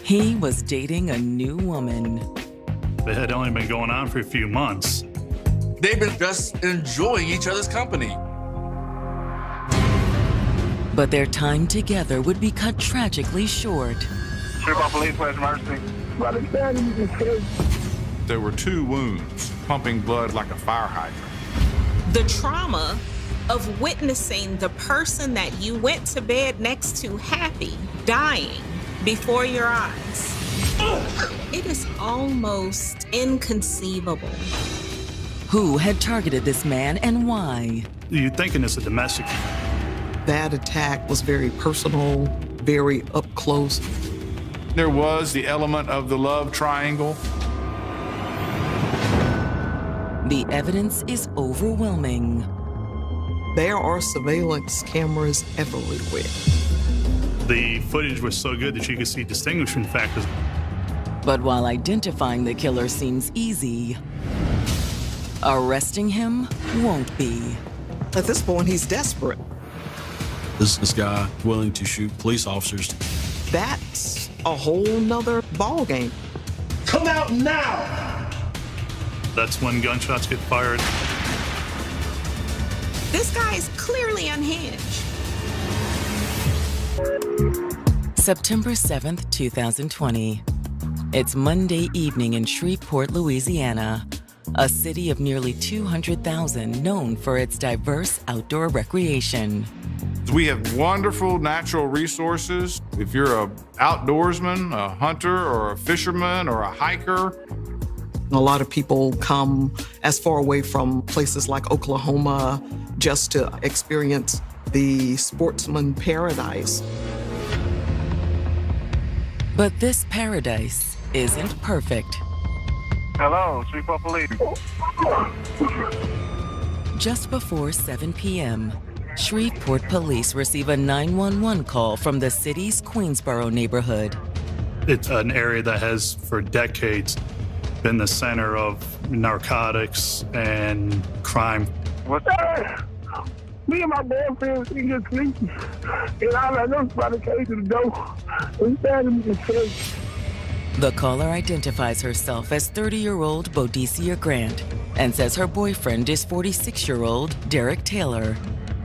He was dating a new woman. They had only been going on for a few months. They've been just enjoying each other's company. But their time together would be cut tragically short. Police, emergency. There were 2 wounds, pumping blood like a fire hydrant. The trauma of witnessing the person that you went to bed next to happy, dying before your eyes. It is almost inconceivable. Who had targeted this man and why? You're thinking it's a domestic. That attack was very personal, very up close. There was the element of the love triangle. The evidence is overwhelming. There are surveillance cameras everywhere. The footage was so good that you could see distinguishing factors. But while identifying the killer seems easy, arresting him won't be. At this point, he's desperate. This guy willing to shoot police officers. That's a whole nother ballgame. Come out now! That's when gunshots get fired. This guy is clearly unhinged. September 7th, 2020. It's Monday evening in Shreveport, Louisiana, a city of nearly 200,000 known for its diverse outdoor recreation. We have wonderful natural resources. If you're an outdoorsman, a hunter, or a fisherman, or a hiker. A lot of people come as far away from places like Oklahoma just to experience the sportsman paradise. But this paradise isn't perfect. Hello, Shreveport Police. Just before 7 p.m., Shreveport police receive a 911 call from the city's Queensboro neighborhood. It's an area that has, for decades, been the center of narcotics and crime. What's that? Me and my boyfriend was in here sleeping, and I know somebody came to the door. We standing in the church. The caller identifies herself as 30-year-old Bodicia Grant and says her boyfriend is 46-year-old Derek Taylor.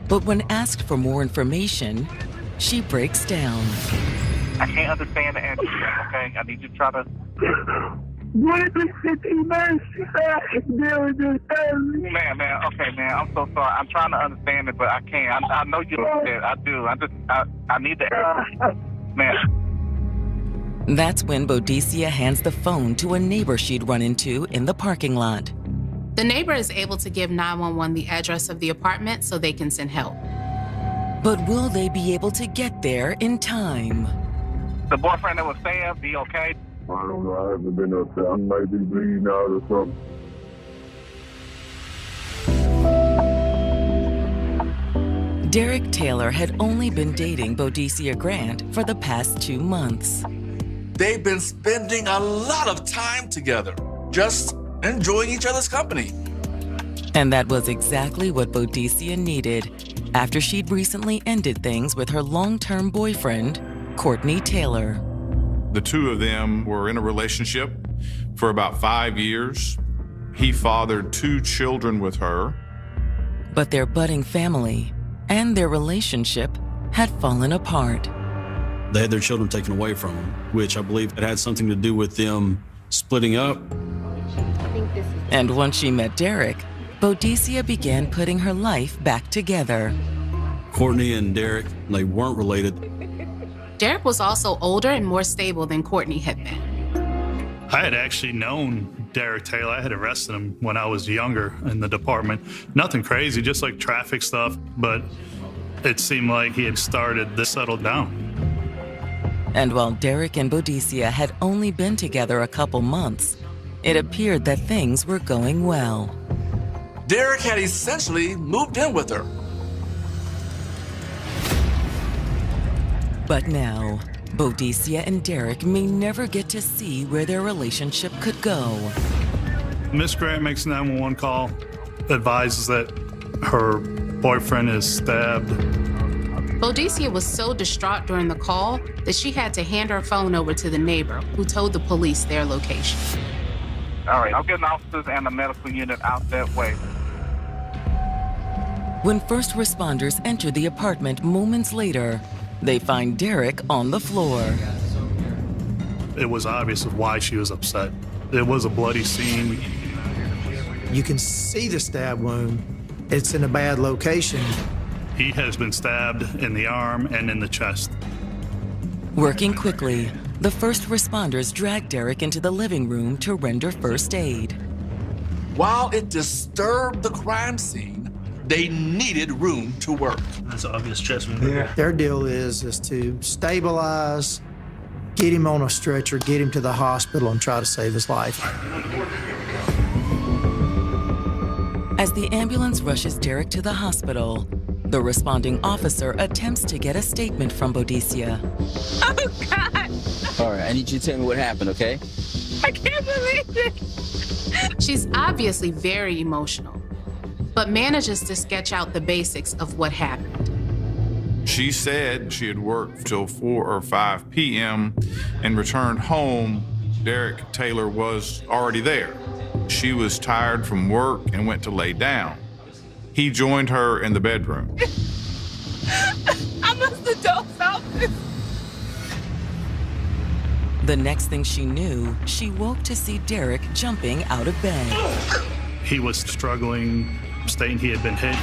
But when asked for more information, she breaks down. I can't understand the answer, okay? I need you to try to... What is this 15 man? She said I can deal with this family. Man, okay, man. I'm so sorry. I'm trying to understand it, but I can't. I know you understand. I do. I need the... Man. That's when Bodicia hands the phone to a neighbor she'd run into in the parking lot. The neighbor is able to give 911 the address of the apartment so they can send help. But will they be able to get there in time? The boyfriend that was saying, be okay? I don't know. I haven't been up there. I might be bleeding out or something. Derek Taylor had only been dating Bodicia Grant for the past 2 months. They've been spending a lot of time together, just enjoying each other's company. And that was exactly what Bodicia needed after she'd recently ended things with her long-term boyfriend, Courtney Taylor. The 2 of them were in a relationship for about 5 years. He fathered 2 children with her. But their budding family and their relationship had fallen apart. They had their children taken away from them, which I believe it had something to do with them splitting up. And once she met Derek, Bodicia began putting her life back together. Courtney and Derek, they weren't related. Derek was also older and more stable than Courtney had been. I had actually known Derek Taylor. I had arrested him when I was younger in the department. Nothing crazy, just like traffic stuff, but it seemed like he had started to settle down. And while Derek and Bodicia had only been together a couple months, it appeared that things were going well. Derek had essentially moved in with her. But now, Bodicia and Derek may never get to see where their relationship could go. Miss Grant makes a 911 call, advises that her boyfriend is stabbed. Boadicia was so distraught during the call that she had to hand her phone over to the neighbor, who told the police their location. All right, I'm getting officers and the medical unit out that way. When first responders enter the apartment moments later, they find Derek on the floor. It was obvious of why she was upset. It was a bloody scene. You can see the stab wound. It's in a bad location. He has been stabbed in the arm and in the chest. Working quickly, the first responders drag Derek into the living room to render first aid. While it disturbed the crime scene, they needed room to work. That's an obvious chest wound. Yeah. Their deal is to stabilize, get him on a stretcher, get him to the hospital, and try to save his life. As the ambulance rushes Derek to the hospital, the responding officer attempts to get a statement from Boadicia. Oh, God! All right, I need you to tell me what happened, okay? I can't believe it! She's obviously very emotional, but manages to sketch out the basics of what happened. She said she had worked till 4 or 5 p.m. and returned home. Derek Taylor was already there. She was tired from work and went to lay down. He joined her in the bedroom. I must have done something. The next thing she knew, she woke to see Derek jumping out of bed. He was struggling, stating he had been hit.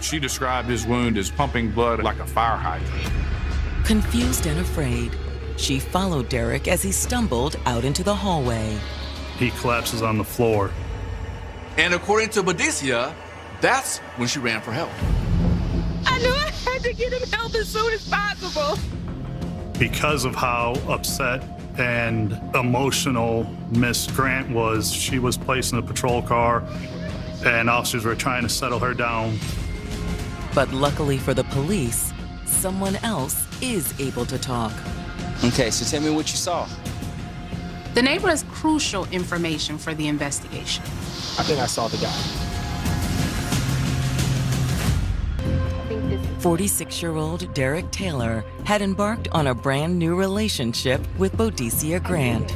She described his wound as pumping blood like a fire hydrant. Confused and afraid, she followed Derek as he stumbled out into the hallway. He collapses on the floor. And according to Boadicia, that's when she ran for help. I knew I had to get him help as soon as possible. Because of how upset and emotional Miss Grant was, she was placed in a patrol car and officers were trying to settle her down. But luckily for the police, someone else is able to talk. Okay, so tell me what you saw. The neighbor has crucial information for the investigation. I think I saw the guy. 46-year-old Derek Taylor had embarked on a brand new relationship with Boadicia Grant.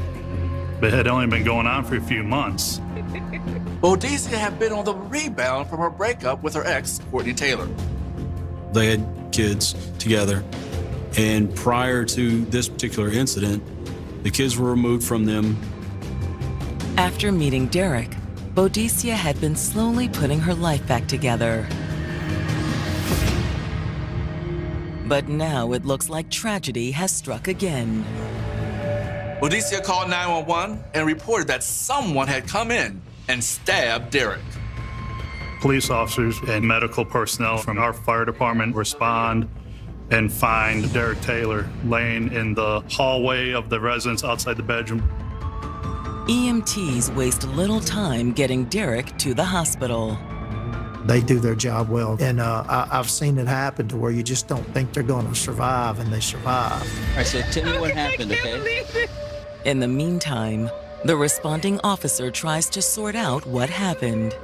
It had only been going on for a few months. Boadicia had been on the rebound from her breakup with her ex, Courtney Taylor. They had kids together, and prior to this particular incident, the kids were removed from them. After meeting Derek, Boadicia had been slowly putting her life back together. But now it looks like tragedy has struck again. Boadicia called 911 and reported that someone had come in and stabbed Derek. Police officers and medical personnel from our fire department respond and find Derek Taylor laying in the hallway of the residence outside the bedroom. EMTs waste little time getting Derek to the hospital. They do their job well, and I've seen it happen to where you just don't think they're going to survive, and they survive. All right, so tell me what happened, okay? In the meantime, the responding officer tries to sort out what happened.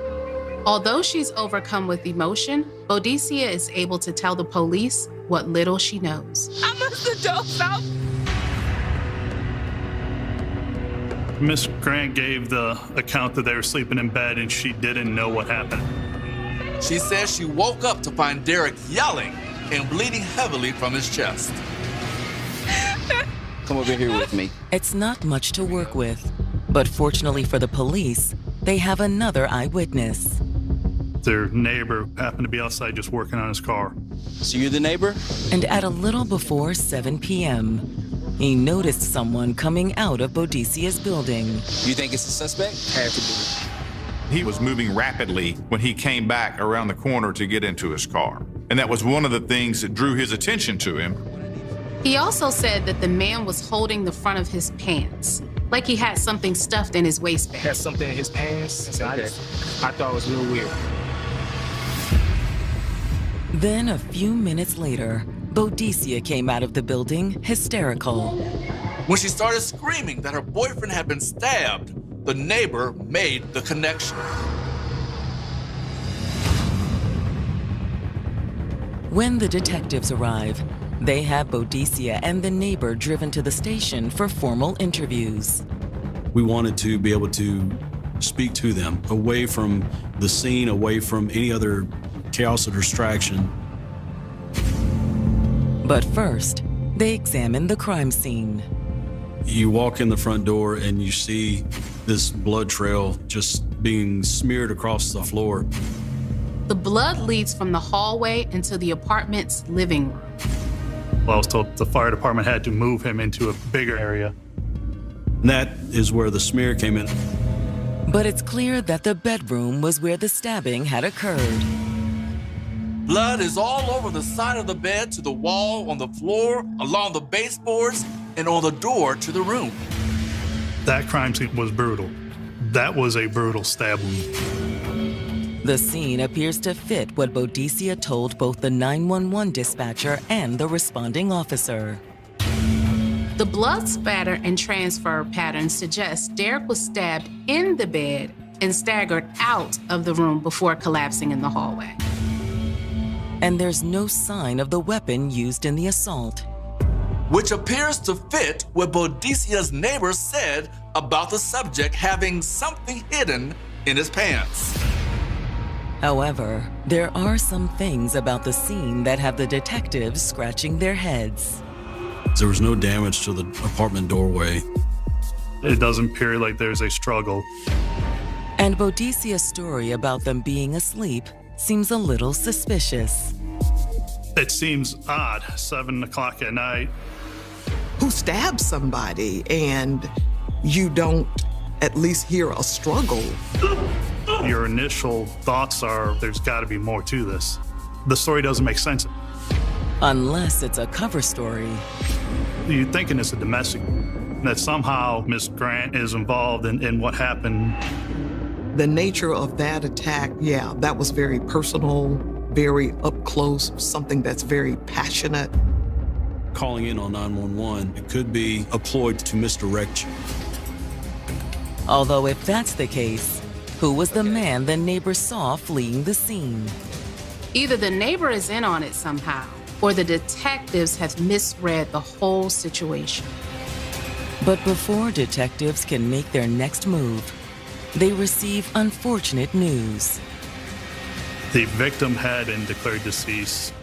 Although she's overcome with emotion, Boadicia is able to tell the police what little she knows. I must have done something. Miss Grant gave the account that they were sleeping in bed and she didn't know what happened. She says she woke up to find Derek yelling and bleeding heavily from his chest. Come over here with me. It's not much to work with, but fortunately for the police, they have another eyewitness. Their neighbor happened to be outside just working on his car. So you're the neighbor? And at a little before 7 p.m., he noticed someone coming out of Boadicia's building. You think it's a suspect? Had to be. He was moving rapidly when he came back around the corner to get into his car. And that was one of the things that drew his attention to him. He also said that the man was holding the front of his pants, like he had something stuffed in his waistband. Had something in his pants. So I thought it was real weird. Then a few minutes later, Boadicia came out of the building hysterical. When she started screaming that her boyfriend had been stabbed, the neighbor made the connection. When the detectives arrive, they have Boudicca and the neighbor driven to the station for formal interviews. We wanted to be able to speak to them away from the scene, away from any other chaos or distraction. But first, they examine the crime scene. You walk in the front door and you see this blood trail just being smeared across the floor. The blood leads from the hallway into the apartment's living room. Well, I was told the fire department had to move him into a bigger area. And that is where the smear came in. But it's clear that the bedroom was where the stabbing had occurred. Blood is all over the side of the bed, to the wall, on the floor, along the baseboards, and on the door to the room. That crime scene was brutal. That was a brutal stab wound. The scene appears to fit what Boudicca told both the 911 dispatcher and the responding officer. The blood spatter and transfer pattern suggests Derek was stabbed in the bed and staggered out of the room before collapsing in the hallway. And there's no sign of the weapon used in the assault. Which appears to fit what Boudicca's neighbor said about the subject having something hidden in his pants. However, there are some things about the scene that have the detectives scratching their heads. There was no damage to the apartment doorway. It doesn't appear like there's a struggle. And Boudicca's story about them being asleep seems a little suspicious. It seems odd, 7 o'clock at night. Who stabs somebody and you don't at least hear a struggle? Your initial thoughts are, there's got to be more to this. The story doesn't make sense. Unless it's a cover story. You're thinking it's a domestic, that somehow Miss Grant is involved in what happened. The nature of that attack, yeah, that was very personal, very up close, something that's very passionate. Calling in on 911, it could be a ploy to misdirect you. Although if that's the case, who was the man the neighbor saw fleeing the scene? Either the neighbor is in on it somehow, or the detectives have misread the whole situation. But before detectives can make their next move, they receive unfortunate news. The victim had been declared deceased.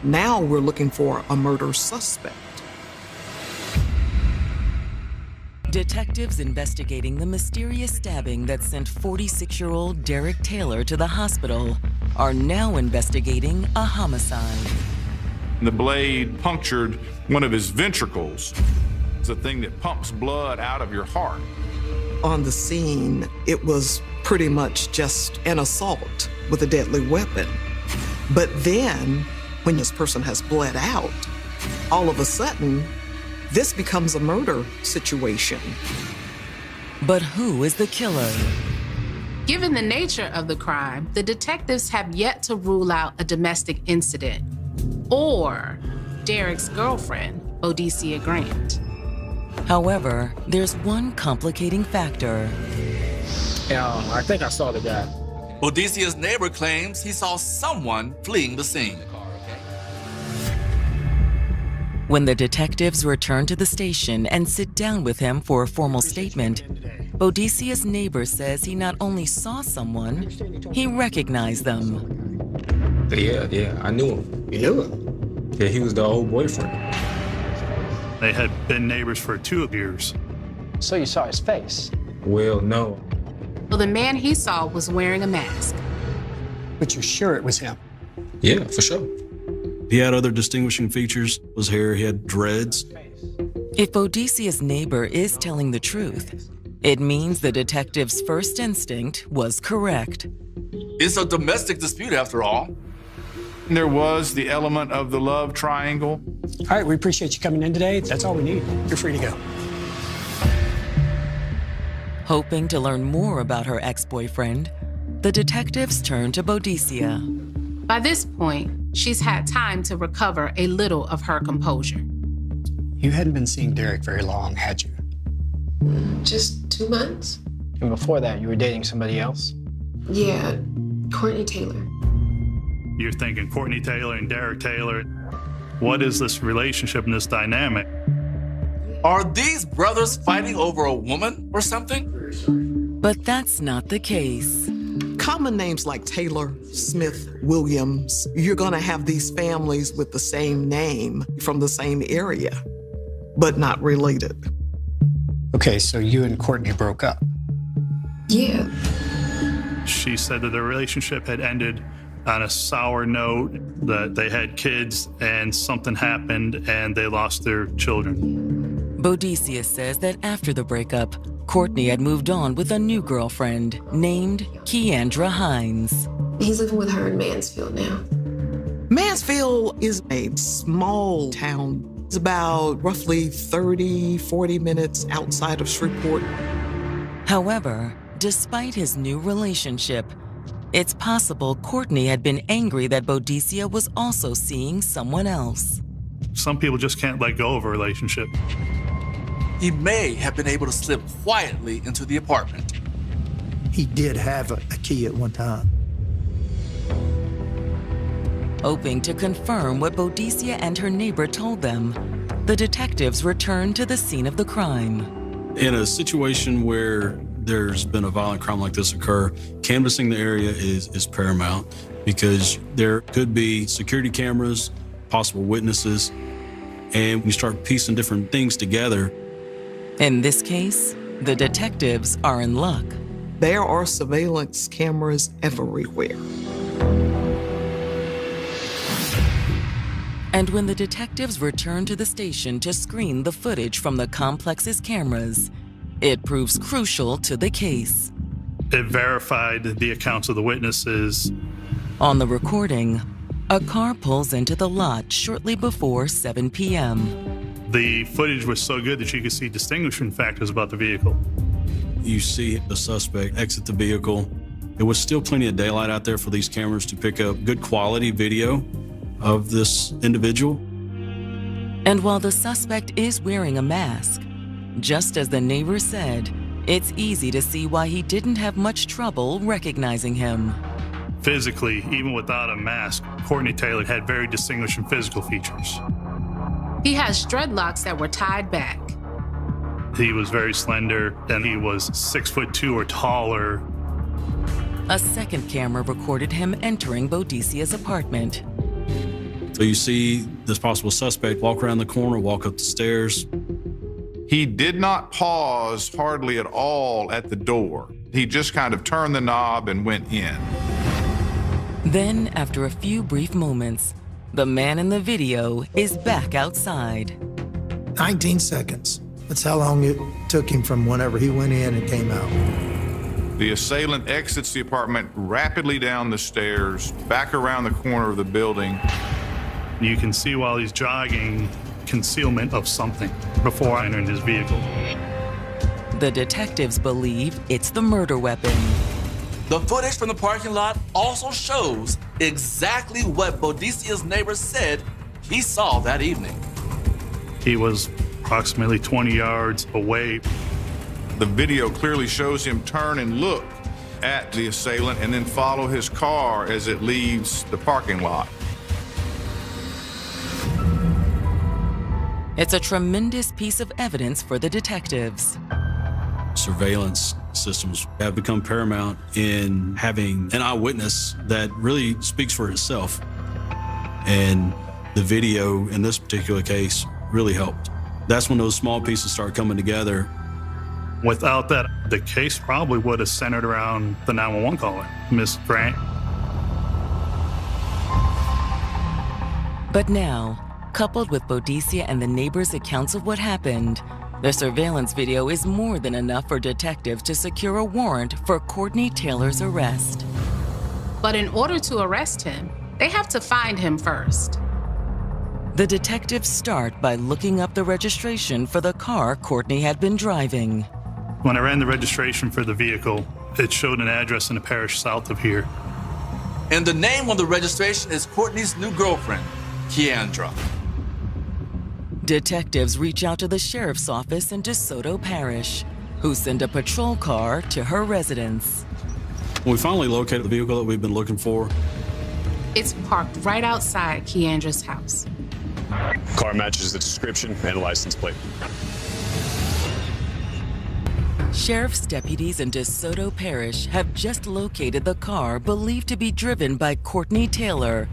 Now we're looking for a murder suspect. Detectives investigating the mysterious stabbing that sent 46-year-old Derek Taylor to the hospital are now investigating a homicide. The blade punctured one of his ventricles. It's a thing that pumps blood out of your heart. On the scene, it was pretty much just an assault with a deadly weapon. But then, when this person has bled out, all of a sudden, this becomes a murder situation. But who is the killer? Given the nature of the crime, the detectives have yet to rule out a domestic incident or Derek's girlfriend, Boudicca Grant. However, there's one complicating factor. I think I saw the guy. Boudicca's neighbor claims he saw someone fleeing the scene. When the detectives return to the station and sit down with him for a formal statement, Boudicca's neighbor says he not only saw someone, he recognized them. Yeah, I knew him. You knew him? Yeah, he was the old boyfriend. They had been neighbors for 2 years. So you saw his face? Well, no. Well, the man he saw was wearing a mask. But you're sure it was him? Yeah, for sure. He had other distinguishing features. His hair, he had dreads. If Boudicca's neighbor is telling the truth, it means the detective's first instinct was correct. It's a domestic dispute after all. There was the element of the love triangle. All right, we appreciate you coming in today. That's all we need. You're free to go. Hoping to learn more about her ex-boyfriend, the detectives turn to Boudicca. By this point, she's had time to recover a little of her composure. You hadn't been seeing Derek very long, had you? Just 2 months. And before that, you were dating somebody else? Yeah, Courtney Taylor. You're thinking Courtney Taylor and Derek Taylor. What is this relationship and this dynamic? Are these brothers fighting over a woman or something? But that's not the case. Common names like Taylor, Smith, Williams, you're gonna have these families with the same name from the same area, but not related. Okay, so you and Courtney broke up. Yeah. She said that their relationship had ended on a sour note, that they had kids and something happened and they lost their children. Boudicca says that after the breakup, Courtney had moved on with a new girlfriend named 𝐅𝐔𝐋𝐋. He's living with her in Mansfield now. Mansfield is a small town. It's about roughly 30, 40 minutes outside of Shreveport. However, despite his new relationship, it's possible Courtney had been angry that Boudicca was also seeing someone else. Some people just can't let go of a relationship. He may have been able to slip quietly into the apartment. He did have a key at one time. Hoping to confirm what Boudicca and her neighbor told them, the detectives returned to the scene of the crime. In a situation where there's been a violent crime like this occur, canvassing the area is paramount because there could be security cameras, possible witnesses, and we start piecing different things together. In this case, the detectives are in luck. There are surveillance cameras everywhere. And when the detectives return to the station to screen the footage from the complex's cameras, it proves crucial to the case. It verified the accounts of the witnesses. On the recording, a car pulls into the lot shortly before 7 p.m. The footage was so good that you could see distinguishing factors about the vehicle. You see the suspect exit the vehicle. There was still plenty of daylight out there for these cameras to pick up good quality video of this individual. And while the suspect is wearing a mask, just as the neighbor said, it's easy to see why he didn't have much trouble recognizing him. Physically, even without a mask, Courtney Taylor had very distinguishing physical features. He has dreadlocks that were tied back. He was very slender, and he was 6'2" or taller. A second camera recorded him entering Boudicca's apartment. So you see this possible suspect walk around the corner, walk up the stairs. He did not pause hardly at all at the door. He just kind of turned the knob and went in. Then, after a few brief moments, the man in the video is back outside. 19 seconds. That's how long it took him from whenever he went in and came out. The assailant exits the apartment rapidly down the stairs, back around the corner of the building. You can see while he's jogging concealment of something before entering his vehicle. The detectives believe it's the murder weapon. The footage from the parking lot also shows exactly what Boudicca's neighbor said he saw that evening. He was approximately 20 yards away. The video clearly shows him turn and look at the assailant and then follow his car as it leaves the parking lot. It's a tremendous piece of evidence for the detectives. Surveillance systems have become paramount in having an eyewitness that really speaks for itself. And the video in this particular case really helped. That's when those small pieces start coming together. Without that, the case probably would have centered around the 911 caller, Miss Grant. But now, coupled with Boudicca and the neighbors' accounts of what happened, the surveillance video is more than enough for detectives to secure a warrant for Courtney Taylor's arrest. But in order to arrest him, they have to find him first. The detectives start by looking up the registration for the car Courtney had been driving. When I ran the registration for the vehicle, it showed an address in a parish south of here. And the name on the registration is Courtney's new girlfriend, Keandra. Detectives reach out to the sheriff's office in DeSoto Parish, who send a patrol car to her residence. When we finally located the vehicle that we've been looking for, It's parked right outside Keandra's house. Car matches the description and license plate. Sheriff's deputies in DeSoto Parish have just located the car believed to be driven by Courtney Taylor,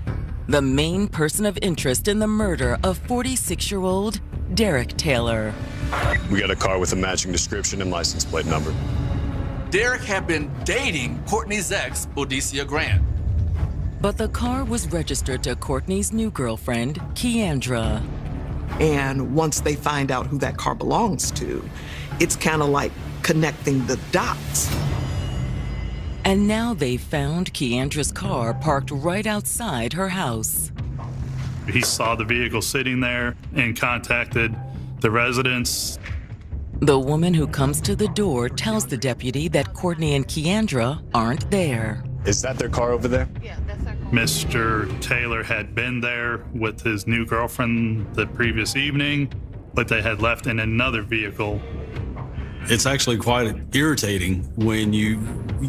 the main person of interest in the murder of 46-year-old Derek Taylor. We got a car with a matching description and license plate number. Derek had been dating Courtney's ex, Bodesia Grant. But the car was registered to Courtney's new girlfriend, Keandra. And once they find out who that car belongs to, it's kind of like connecting the dots. And now they found Keandra's car parked right outside her house. He saw the vehicle sitting there and contacted the residents. The woman who comes to the door tells the deputy that Courtney and Keandra aren't there. Is that their car over there? Yeah, that's our car. Mr. Taylor had been there with his new girlfriend the previous evening, but they had left in another vehicle. It's actually quite irritating when you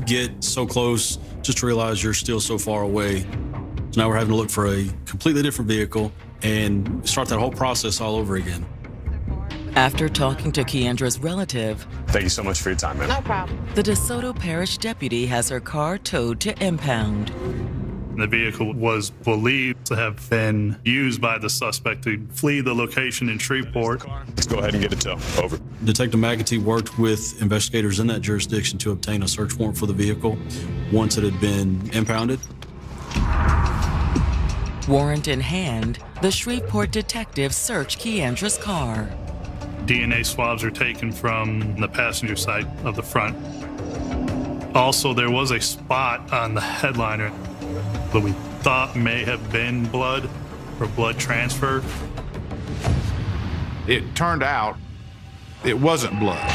get so close just to realize you're still so far away. So now we're having to look for a completely different vehicle and start that whole process all over again. After talking to Keandra's relative, Thank you so much for your time, man. No problem. the DeSoto Parish deputy has her car towed to impound. The vehicle was believed to have been used by the suspect to flee the location in Shreveport. Let's go ahead and get a tow. Over. Detective McAtee worked with investigators in that jurisdiction to obtain a search warrant for the vehicle once it had been impounded. Warrant in hand, the Shreveport detectives search Keandra's car. DNA swabs are taken from the passenger side of the front. Also, there was a spot on the headliner that we thought may have been blood or blood transfer. It turned out it wasn't blood.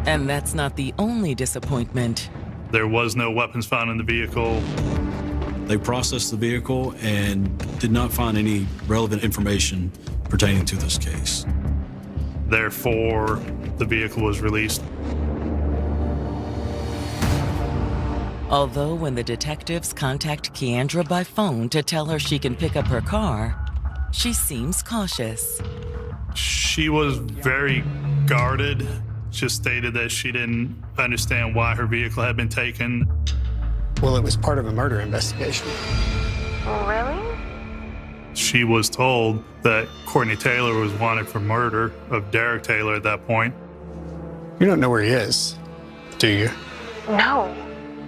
And that's not the only disappointment. There was no weapons found in the vehicle. They processed the vehicle and did not find any relevant information pertaining to this case. Therefore, the vehicle was released. Although when the detectives contact Keandra by phone to tell her she can pick up her car, she seems cautious. She was very guarded, just stated that she didn't understand why her vehicle had been taken. Well, it was part of a murder investigation. Really? She was told that Courtney Taylor was wanted for murder of Derek Taylor at that point. You don't know where he is, do you? No.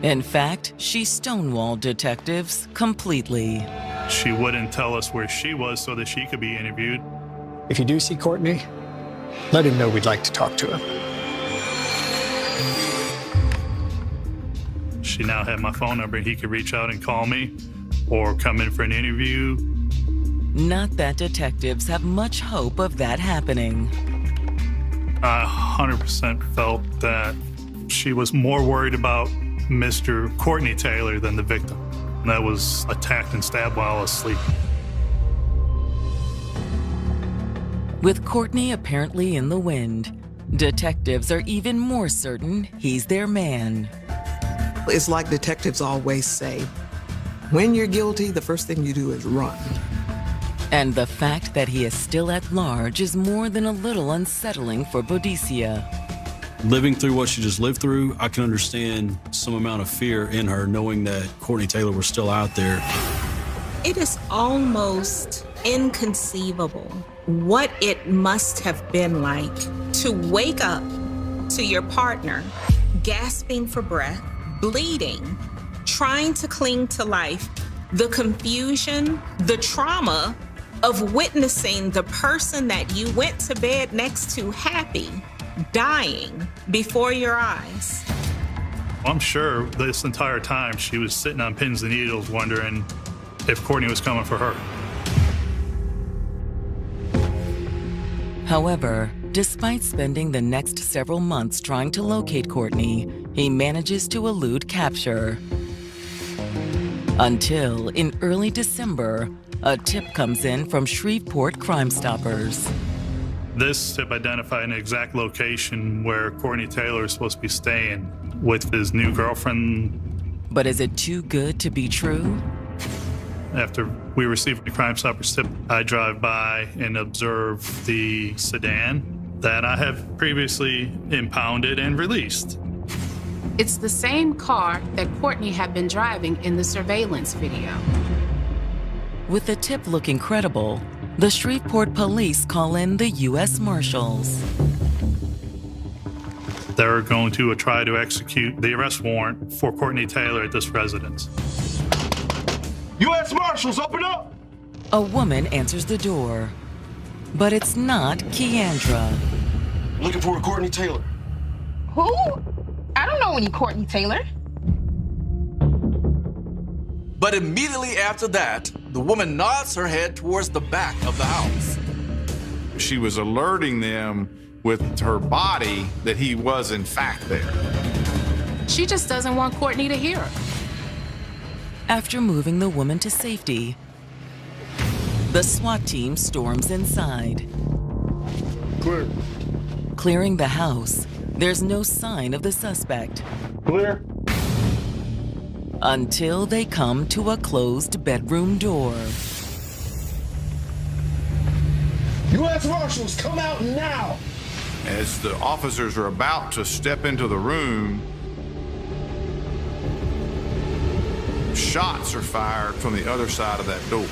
In fact, she stonewalled detectives completely. She wouldn't tell us where she was so that she could be interviewed. If you do see Courtney, let him know we'd like to talk to him. She now had my phone number. He could reach out and call me or come in for an interview. Not that detectives have much hope of that happening. I 100% felt that she was more worried about Mr. Courtney Taylor than the victim. That was attacked and stabbed while asleep. With Courtney apparently in the wind, detectives are even more certain he's their man. It's like detectives always say, when you're guilty, the first thing you do is run. And the fact that he is still at large is more than a little unsettling for Bodesia. Living through what she just lived through, I can understand some amount of fear in her knowing that Courtney Taylor was still out there. It is almost inconceivable what it must have been like to wake up to your partner gasping for breath, bleeding, trying to cling to life, the confusion, the trauma of witnessing the person that you went to bed next to happy, dying before your eyes. I'm sure this entire time she was sitting on pins and needles wondering if Courtney was coming for her. However, despite spending the next several months trying to locate Courtney, he manages to elude capture. Until, in early December, a tip comes in from Shreveport Crime Stoppers. This tip identified an exact location where Courtney Taylor is supposed to be staying with his new girlfriend. But is it too good to be true? After we received the Crime Stoppers tip, I drive by and observe the sedan that I have previously impounded and released. It's the same car that Courtney had been driving in the surveillance video. With the tip looking credible, the Shreveport police call in the U.S. Marshals. They're going to try to execute the arrest warrant for Courtney Taylor at this residence. U.S. Marshals, open up! A woman answers the door, but it's not Keandra. Looking for a Courtney Taylor. Who? I don't know any Courtney Taylor. But immediately after that, the woman nods her head towards the back of the house. She was alerting them with her body that he was in fact there. She just doesn't want Courtney to hear her. After moving the woman to safety, the SWAT team storms inside. Clear. Clearing the house, there's no sign of the suspect. Clear. Until they come to a closed bedroom door. U.S. Marshals, come out now! As the officers are about to step into the room, shots are fired from the other side of that door.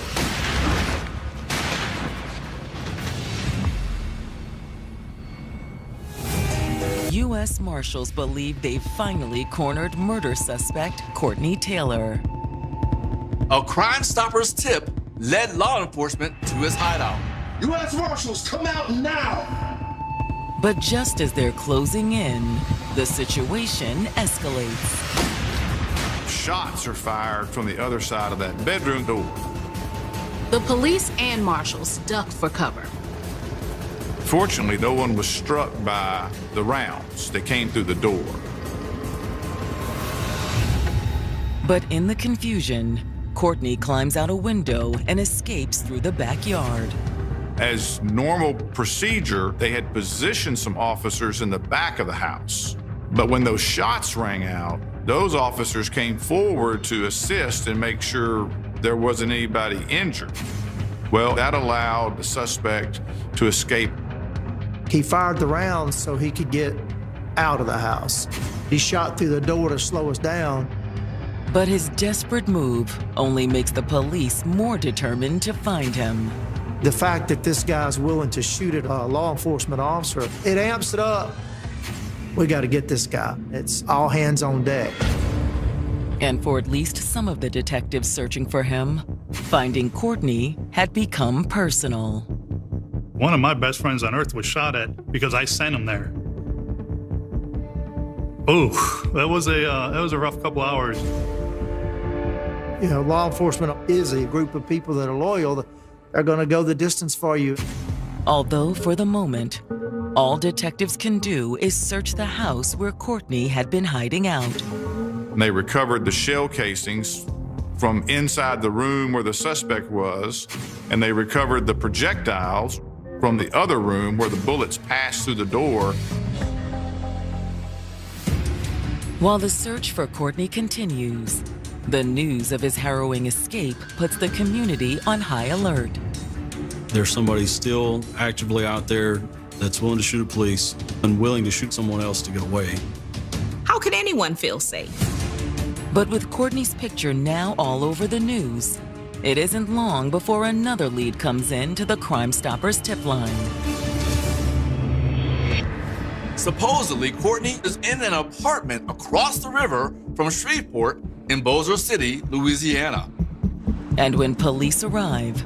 U.S. Marshals believe they've finally cornered murder suspect Courtney Taylor. A Crime Stoppers tip led law enforcement to his hideout. U.S. Marshals, come out now! But just as they're closing in, the situation escalates. Shots are fired from the other side of that bedroom door. The police and marshals duck for cover. Fortunately, no one was struck by the rounds that came through the door. But in the confusion, Courtney climbs out a window and escapes through the backyard. As normal procedure, they had positioned some officers in the back of the house. But when those shots rang out, those officers came forward to assist and make sure there wasn't anybody injured. Well, that allowed the suspect to escape. He fired the rounds so he could get out of the house. He shot through the door to slow us down. But his desperate move only makes the police more determined to find him. The fact that this guy's willing to shoot at a law enforcement officer, it amps it up. We got to get this guy. It's all hands on deck. And for at least some of the detectives searching for him, finding Courtney had become personal. One of my best friends on earth was shot at because I sent him there. Oh, that was a rough couple hours. You know, law enforcement is a group of people that are loyal, that are going to go the distance for you. Although for the moment, all detectives can do is search the house where Courtney had been hiding out. They recovered the shell casings from inside the room where the suspect was, and they recovered the projectiles from the other room where the bullets passed through the door. While the search for Courtney continues, the news of his harrowing escape puts the community on high alert. There's somebody still actively out there that's willing to shoot at police and willing to shoot someone else to get away. How can anyone feel safe? But with Courtney's picture now all over the news, it isn't long before another lead comes in to the Crime Stoppers tip line. Supposedly, Courtney is in an apartment across the river from Shreveport in Bossier City, Louisiana. And when police arrive,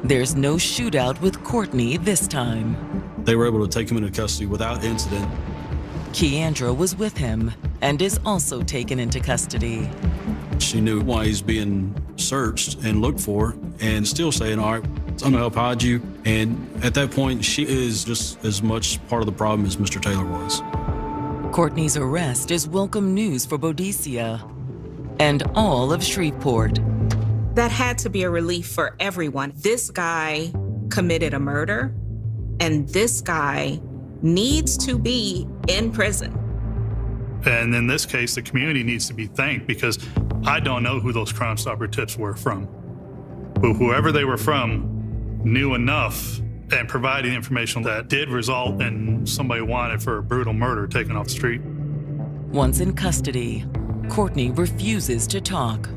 there's no shootout with Courtney this time. They were able to take him into custody without incident. Keandra was with him and is also taken into custody. She knew why he's being searched and looked for, and still saying, all right, I'm gonna help hide you. And at that point, she is just as much part of the problem as Mr. Taylor was. Courtney's arrest is welcome news for Boadicea and all of Shreveport. That had to be a relief for everyone. This guy committed a murder, and this guy needs to be in prison. And in this case, the community needs to be thanked because I don't know who those Crime Stopper tips were from. But whoever they were from knew enough and provided information that did result in somebody wanted for a brutal murder taken off the street. Once in custody, Courtney refuses to talk.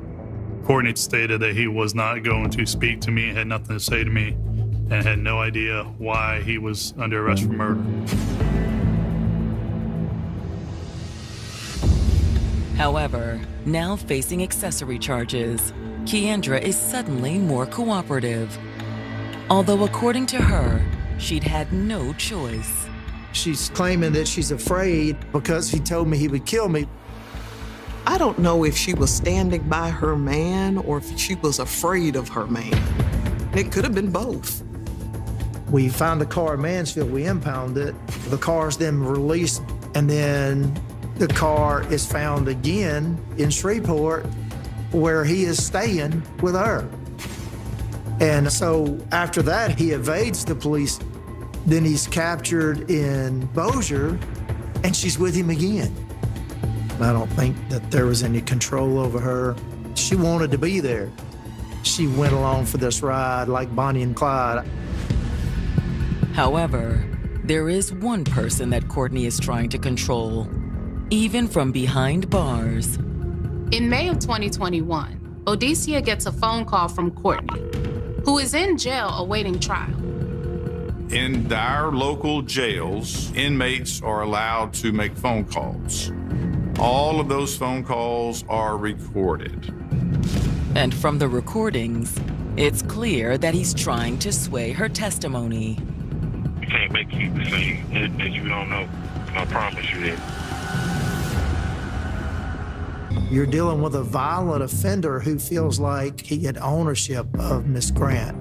Courtney stated that he was not going to speak to me, had nothing to say to me, and had no idea why he was under arrest for murder. However, now facing accessory charges, Keandra is suddenly more cooperative. Although according to her, she'd had no choice. She's claiming that she's afraid because he told me he would kill me. I don't know if she was standing by her man or if she was afraid of her man. It could have been both. We found the car in Mansfield, we impounded it. The car's then released, and then the car is found again in Shreveport where he is staying with her. And so after that, he evades the police. Then he's captured in Bossier, and she's with him again. I don't think that there was any control over her. She wanted to be there. She went along for this ride like Bonnie and Clyde. However, there is one person that Courtney is trying to control, even from behind bars. In May of 2021, Boudicca gets a phone call from Courtney, who is in jail awaiting trial. In our local jails, inmates are allowed to make phone calls. All of those phone calls are recorded. And from the recordings, it's clear that he's trying to sway her testimony. You can't make people say that you don't know. I promise you that. You're dealing with a violent offender who feels like he had ownership of Miss Grant.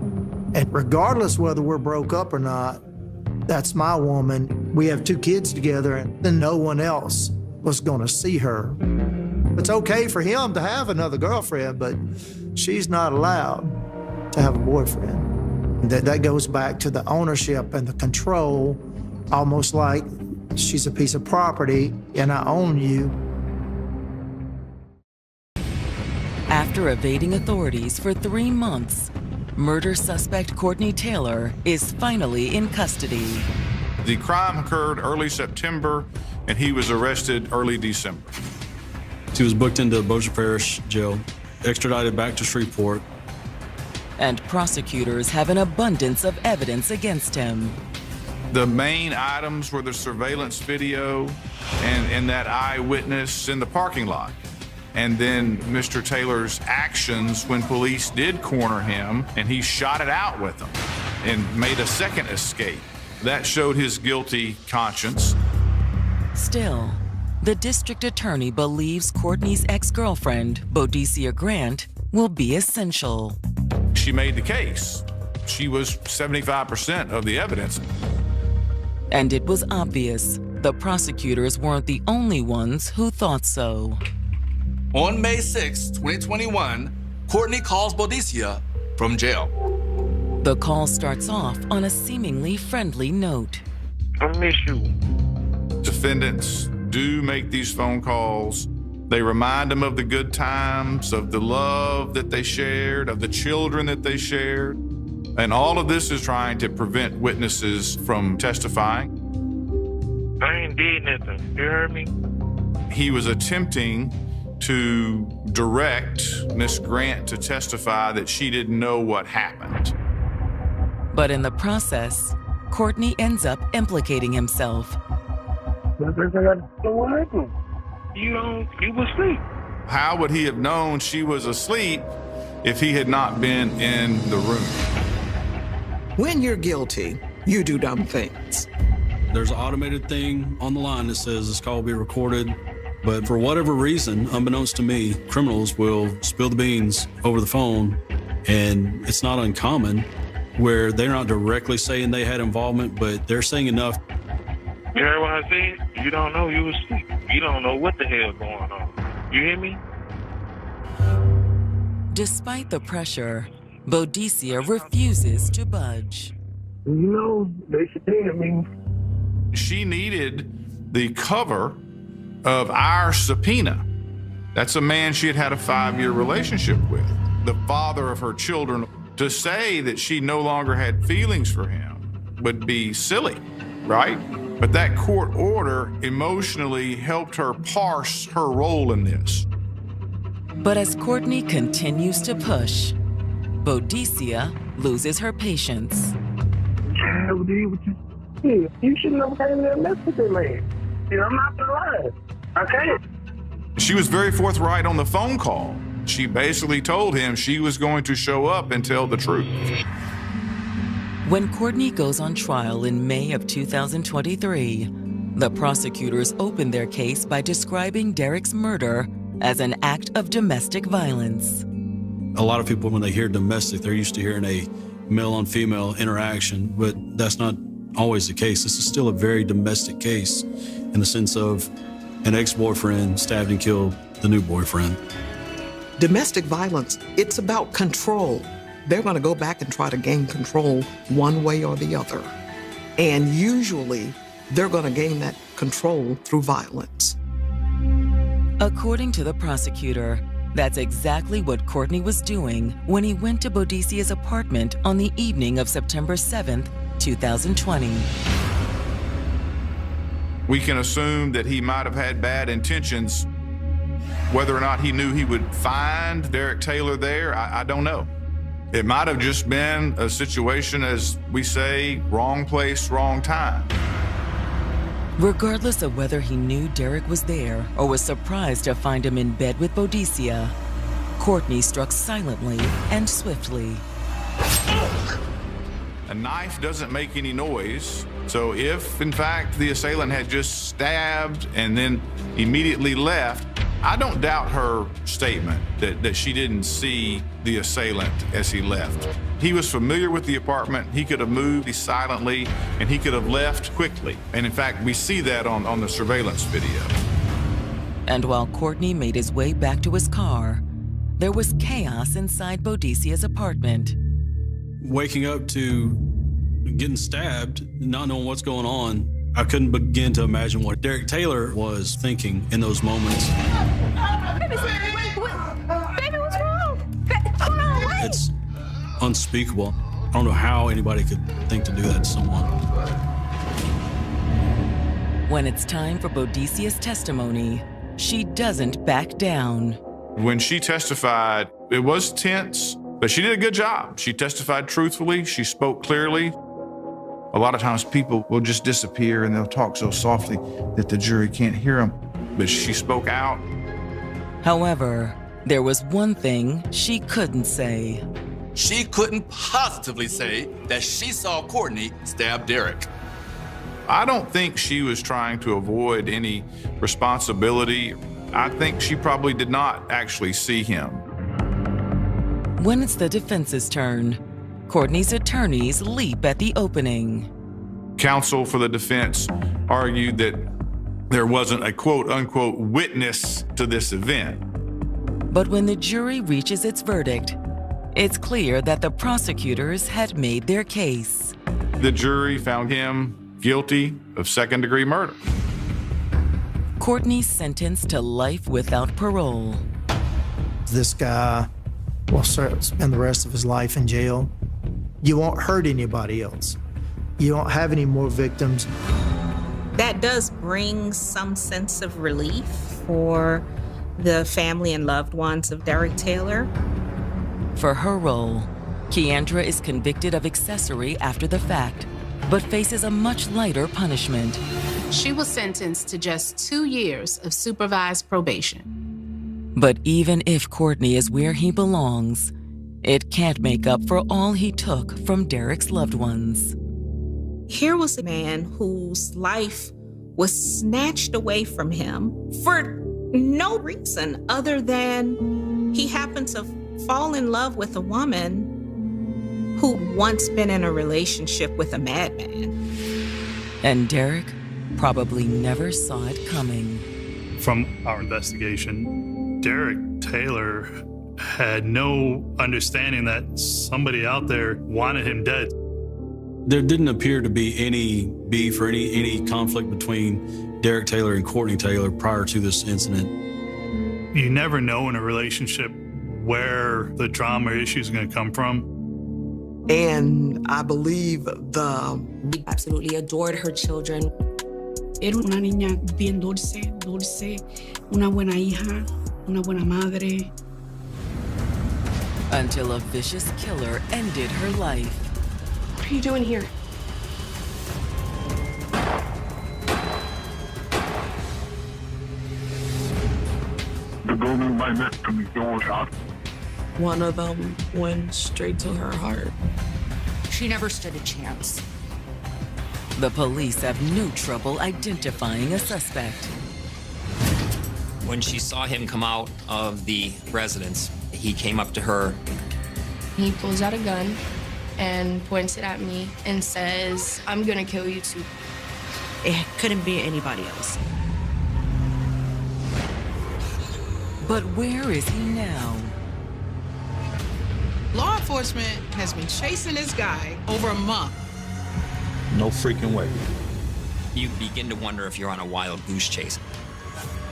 And regardless whether we're broke up or not, that's my woman. We have 2 kids together, and then no one else was gonna see her. It's okay for him to have another girlfriend, but she's not allowed to have a boyfriend. That goes back to the ownership and the control, almost like she's a piece of property and I own you. After evading authorities for 3 months, murder suspect Courtney Taylor is finally in custody. The crime occurred early September, and he was arrested early December. He was booked into Bossier Parish Jail, extradited back to Shreveport. And prosecutors have an abundance of evidence against him. The main items were the surveillance video and that eyewitness in the parking lot. And then Mr. Taylor's actions when police did corner him and he shot it out with them and made a second escape. That showed his guilty conscience. Still, the district attorney believes Courtney's ex-girlfriend, Boudicca Grant, will be essential. She made the case. She was 75% of the evidence. And it was obvious the prosecutors weren't the only ones who thought so. On May 6, 2021, Courtney calls Boudicca from jail. The call starts off on a seemingly friendly note. I miss you. Defendants do make these phone calls. They remind them of the good times, of the love that they shared, of the children that they shared. And all of this is trying to prevent witnesses from testifying. I ain't did nothing. You heard me? He was attempting to direct Miss Grant to testify that she didn't know what happened. But in the process, Courtney ends up implicating himself. What happened? You was asleep. How would he have known she was asleep if he had not been in the room? When you're guilty, you do dumb things. There's an automated thing on the line that says this call will be recorded. But for whatever reason, unbeknownst to me, criminals will spill the beans over the phone. And it's not uncommon where they're not directly saying they had involvement, but they're saying enough. You heard what I said? You don't know you was asleep. You don't know what the hell going on. You hear me? Despite the pressure, Boudicca refuses to budge. You know, they should pay me. She needed the cover of our subpoena. That's a man she had had a 5-year relationship with, the father of her children. To say that she no longer had feelings for him would be silly, right? But that court order emotionally helped her parse her role in this. But as Courtney continues to push, Boadicia loses her patience. You should never came there and messed with that man. I'm not gonna lie. I can't. She was very forthright on the phone call. She basically told him she was going to show up and tell the truth. When Courtney goes on trial in May of 2023, the prosecutors open their case by describing Derek's murder as an act of domestic violence. A lot of people, when they hear domestic, they're used to hearing a male-on-female interaction, but that's not always the case. This is still a very domestic case in the sense of an ex-boyfriend stabbed and killed the new boyfriend. Domestic violence, it's about control. They're going to go back and try to gain control one way or the other. And usually, they're going to gain that control through violence. According to the prosecutor, that's exactly what Courtney was doing when he went to Boadicia's apartment on the evening of September 7th, 2020. We can assume that he might have had bad intentions. Whether or not he knew he would find Derek Taylor there, I don't know. It might have just been a situation, as we say, wrong place, wrong time. Regardless of whether he knew Derek was there or was surprised to find him in bed with Boadicia, Courtney struck silently and swiftly. A knife doesn't make any noise, so if, in fact, the assailant had just stabbed and then immediately left, I don't doubt her statement that she didn't see the assailant as he left. He was familiar with the apartment. He could have moved silently, and he could have left quickly. And in fact, we see that on the surveillance video. And while Courtney made his way back to his car, there was chaos inside Boadicia's apartment. Waking up to getting stabbed, not knowing what's going on, I couldn't begin to imagine what Derek Taylor was thinking in those moments. Baby, what's wrong? Hold on, wait. It's unspeakable. I don't know how anybody could think to do that to someone. When it's time for Boadicia's testimony, she doesn't back down. When she testified, it was tense, but she did a good job. She testified truthfully. She spoke clearly. A lot of times people will just disappear and they'll talk so softly that the jury can't hear them. But she spoke out. However, there was one thing she couldn't say. She couldn't positively say that she saw Courtney stab Derek. I don't think she was trying to avoid any responsibility. I think she probably did not actually see him. When it's the defense's turn, Courtney's attorneys leap at the opening. Counsel for the defense argued that there wasn't a quote-unquote witness to this event. But when the jury reaches its verdict, it's clear that the prosecutors had made their case. The jury found him guilty of second-degree murder. Courtney's sentenced to life without parole. This guy will spend the rest of his life in jail. You won't hurt anybody else. You won't have any more victims. That does bring some sense of relief for the family and loved ones of Derek Taylor. For her role, Keandra is convicted of accessory after the fact, but faces a much lighter punishment. She was sentenced to just 2 years of supervised probation. But even if Courtney is where he belongs, it can't make up for all he took from Derek's loved ones. Here was a man whose life was snatched away from him for no reason other than he happened to fall in love with a woman who'd once been in a relationship with a madman. And Derek probably never saw it coming. From our investigation, Derek Taylor had no understanding that somebody out there wanted him dead. There didn't appear to be any beef or any conflict between Derek Taylor and Courtney Taylor prior to this incident. You never know in a relationship where the drama or issues are going to come from. And I believe He absolutely adored her children. Era una niña bien dulce, dulce, una buena hija, una buena madre. Until a vicious killer ended her life. What are you doing here? The building right next to me going out. one of them went straight to her heart. She never stood a chance. The police have no trouble identifying a suspect. When she saw him come out of the residence, he came up to her. He pulls out a gun and points it at me and says, "I'm gonna kill you too." It couldn't be anybody else. But where is he now? Law enforcement has been chasing this guy over a month. No freaking way. You begin to wonder if you're on a wild goose chase.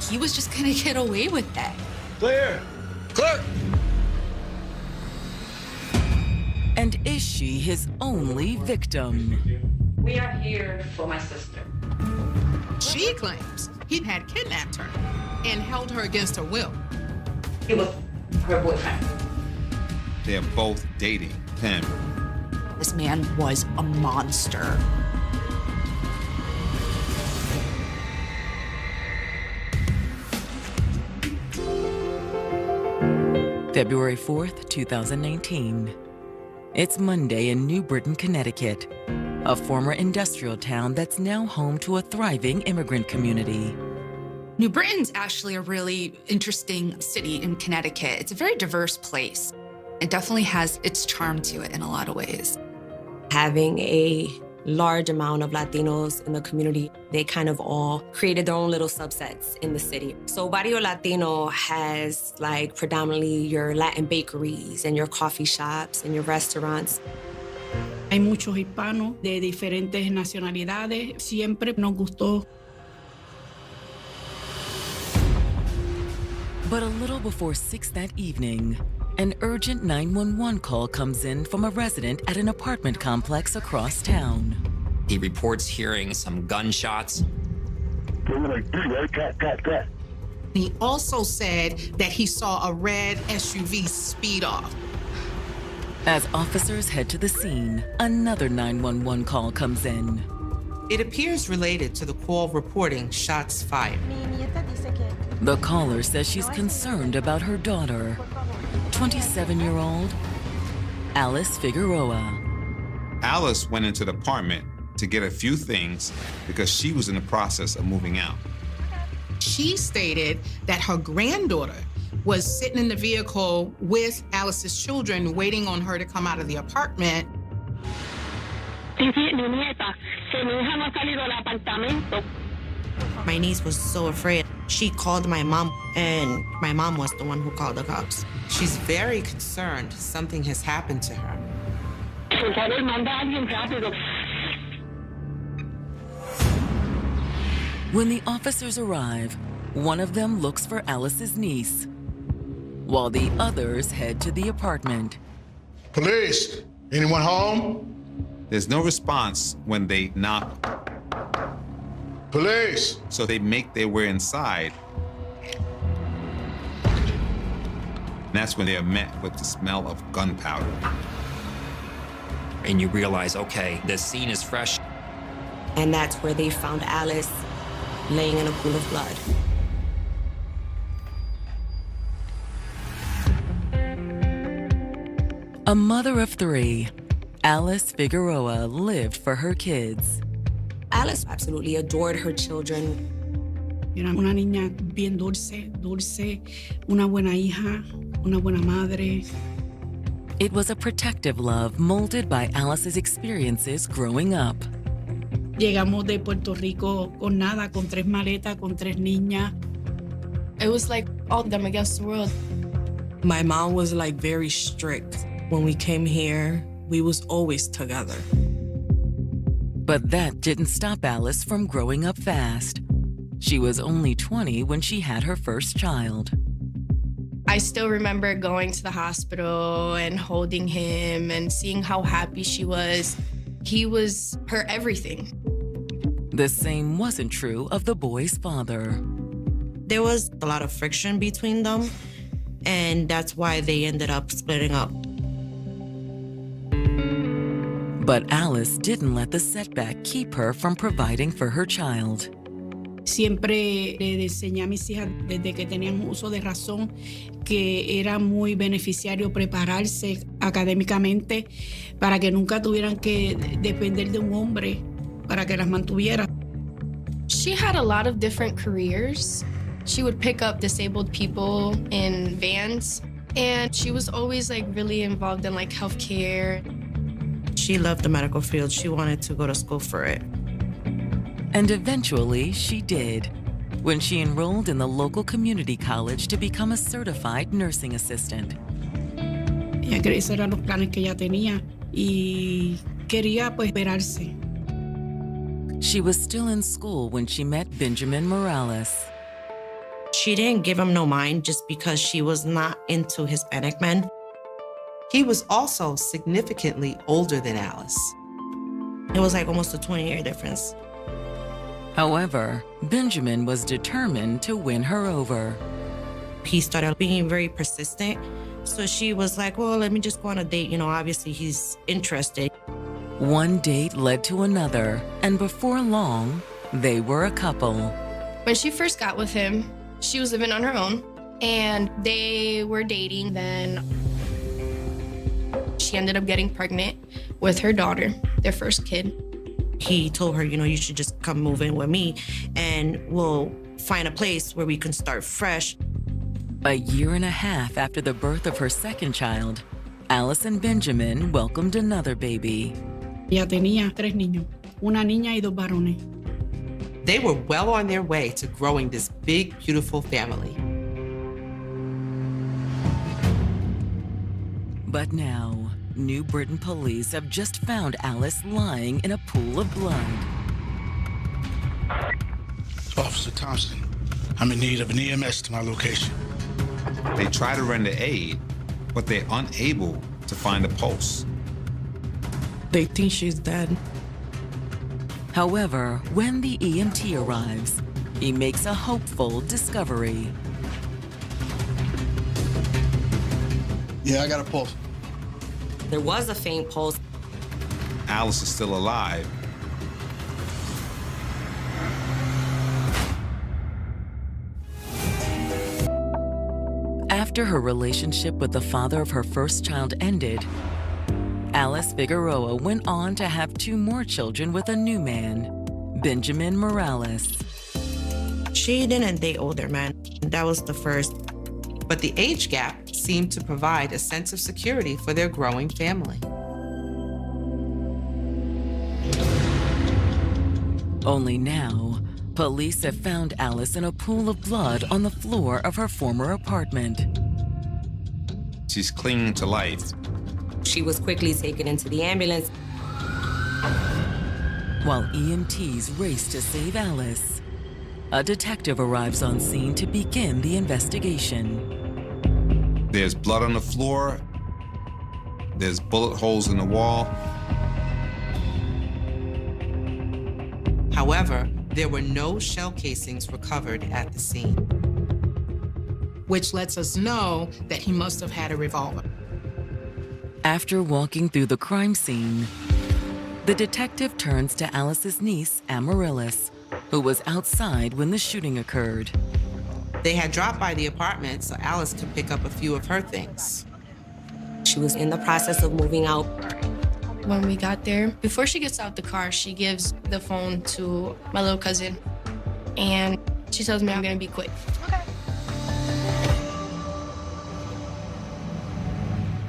He was just gonna get away with that. Clear! Clear! And is she his only victim? We are here for my sister. She claims he had kidnapped her and held her against her will. He was her boyfriend. They're both dating him. This man was a monster. February 4th, 2019. It's Monday in New Britain, Connecticut, a former industrial town that's now home to a thriving immigrant community. New Britain's actually a really interesting city in Connecticut. It's a very diverse place. It definitely has its charm to it in a lot of ways. Having a large amount of Latinos in the community, they kind of all created their own little subsets in the city. So Barrio Latino has like predominantly your Latin bakeries and your coffee shops and your restaurants. Hay muchos hispanos de diferentes nacionalidades. Siempre nos gustó. But a little before 6 that evening, an urgent 911 call comes in from a resident at an apartment complex across town. He reports hearing some gunshots. He also said that he saw a red SUV speed off. As officers head to the scene, another 911 call comes in. It appears related to the call reporting shots fired. The caller says she's concerned about her daughter, 27-year-old Alice Figueroa. Alice went into the apartment to get a few things because she was in the process of moving out. She stated that her granddaughter was sitting in the vehicle with Alice's children, waiting on her to come out of the apartment. My niece was so afraid. She called my mom, and my mom was the one who called the cops. She's very concerned something has happened to her. When the officers arrive, one of them looks for Alice's niece, while the others head to the apartment. Police, anyone home? There's no response when they knock. Police! So they make their way inside. And that's when they are met with the smell of gunpowder. And you realize, okay, the scene is fresh. And that's where they found Alice laying in a pool of blood. A mother of 3, Alice Figueroa lived for her kids. Alice absolutely adored her children. Era una niña bien dulce, dulce, una buena hija, una buena madre. It was a protective love molded by Alice's experiences growing up. Llegamos de Puerto Rico con nada, con 3 maletas, con 3 niñas. It was like all of them against the world. My mom was like very strict. When we came here, we was always together. But that didn't stop Alice from growing up fast. She was only 20 when she had her first child. I still remember going to the hospital and holding him and seeing how happy she was. He was her everything. The same wasn't true of the boy's father. There was a lot of friction between them, and that's why they ended up splitting up. But Alice didn't let the setback keep her from providing for her child. Siempre le enseñé a mis hijas desde que tenían uso de razón que era muy beneficiario prepararse académicamente para que nunca tuvieran que depender de un hombre para que las mantuviera. She had a lot of different careers. She would pick up disabled people in vans, and she was always like really involved in like healthcare. She loved the medical field. She wanted to go to school for it. And eventually she did, when she enrolled in the local community college to become a certified nursing assistant. Esos eran los planes que ella tenía y quería pues esperarse. She was still in school when she met Benjamin Morales. She didn't give him no mind just because she was not into Hispanic men. He was also significantly older than Alice. It was like almost a 20-year difference. However, Benjamin was determined to win her over. He started being very persistent. So she was like, well, let me just go on a date. You know, obviously he's interested. One date led to another, and before long, they were a couple. When she first got with him, she was living on her own, and they were dating. Then she ended up getting pregnant with her daughter, their first kid. He told her, you know, you should just come move in with me and we'll find a place where we can start fresh. A year and a half after the birth of her second child, Alice and Benjamin welcomed another baby. Ella tenía 3 niños, una niña y 2 varones. They were well on their way to growing this big, beautiful family. But now, New Britain police have just found Alice lying in a pool of blood. Officer Thompson, I'm in need of an EMS to my location. They try to render aid, but they're unable to find a pulse. They think she's dead. However, when the EMT arrives, he makes a hopeful discovery. Yeah, I got a pulse. There was a faint pulse. Alice is still alive. After her relationship with the father of her first child ended, Alice Figueroa went on to have 2 more children with a new man, Benjamin Morales. She didn't date older men. That was the first. But the age gap seemed to provide a sense of security for their growing family. Only now, police have found Alice in a pool of blood on the floor of her former apartment. She's clinging to life. She was quickly taken into the ambulance. While EMTs race to save Alice, a detective arrives on scene to begin the investigation. There's blood on the floor. There's bullet holes in the wall. However, there were no shell casings recovered at the scene. Which lets us know that he must have had a revolver. After walking through the crime scene, the detective turns to Alice's niece, Amaryllis, who was outside when the shooting occurred. They had dropped by the apartment so Alice could pick up a few of her things. She was in the process of moving out. When we got there, before she gets out the car, she gives the phone to my little cousin, and she tells me I'm gonna be quick.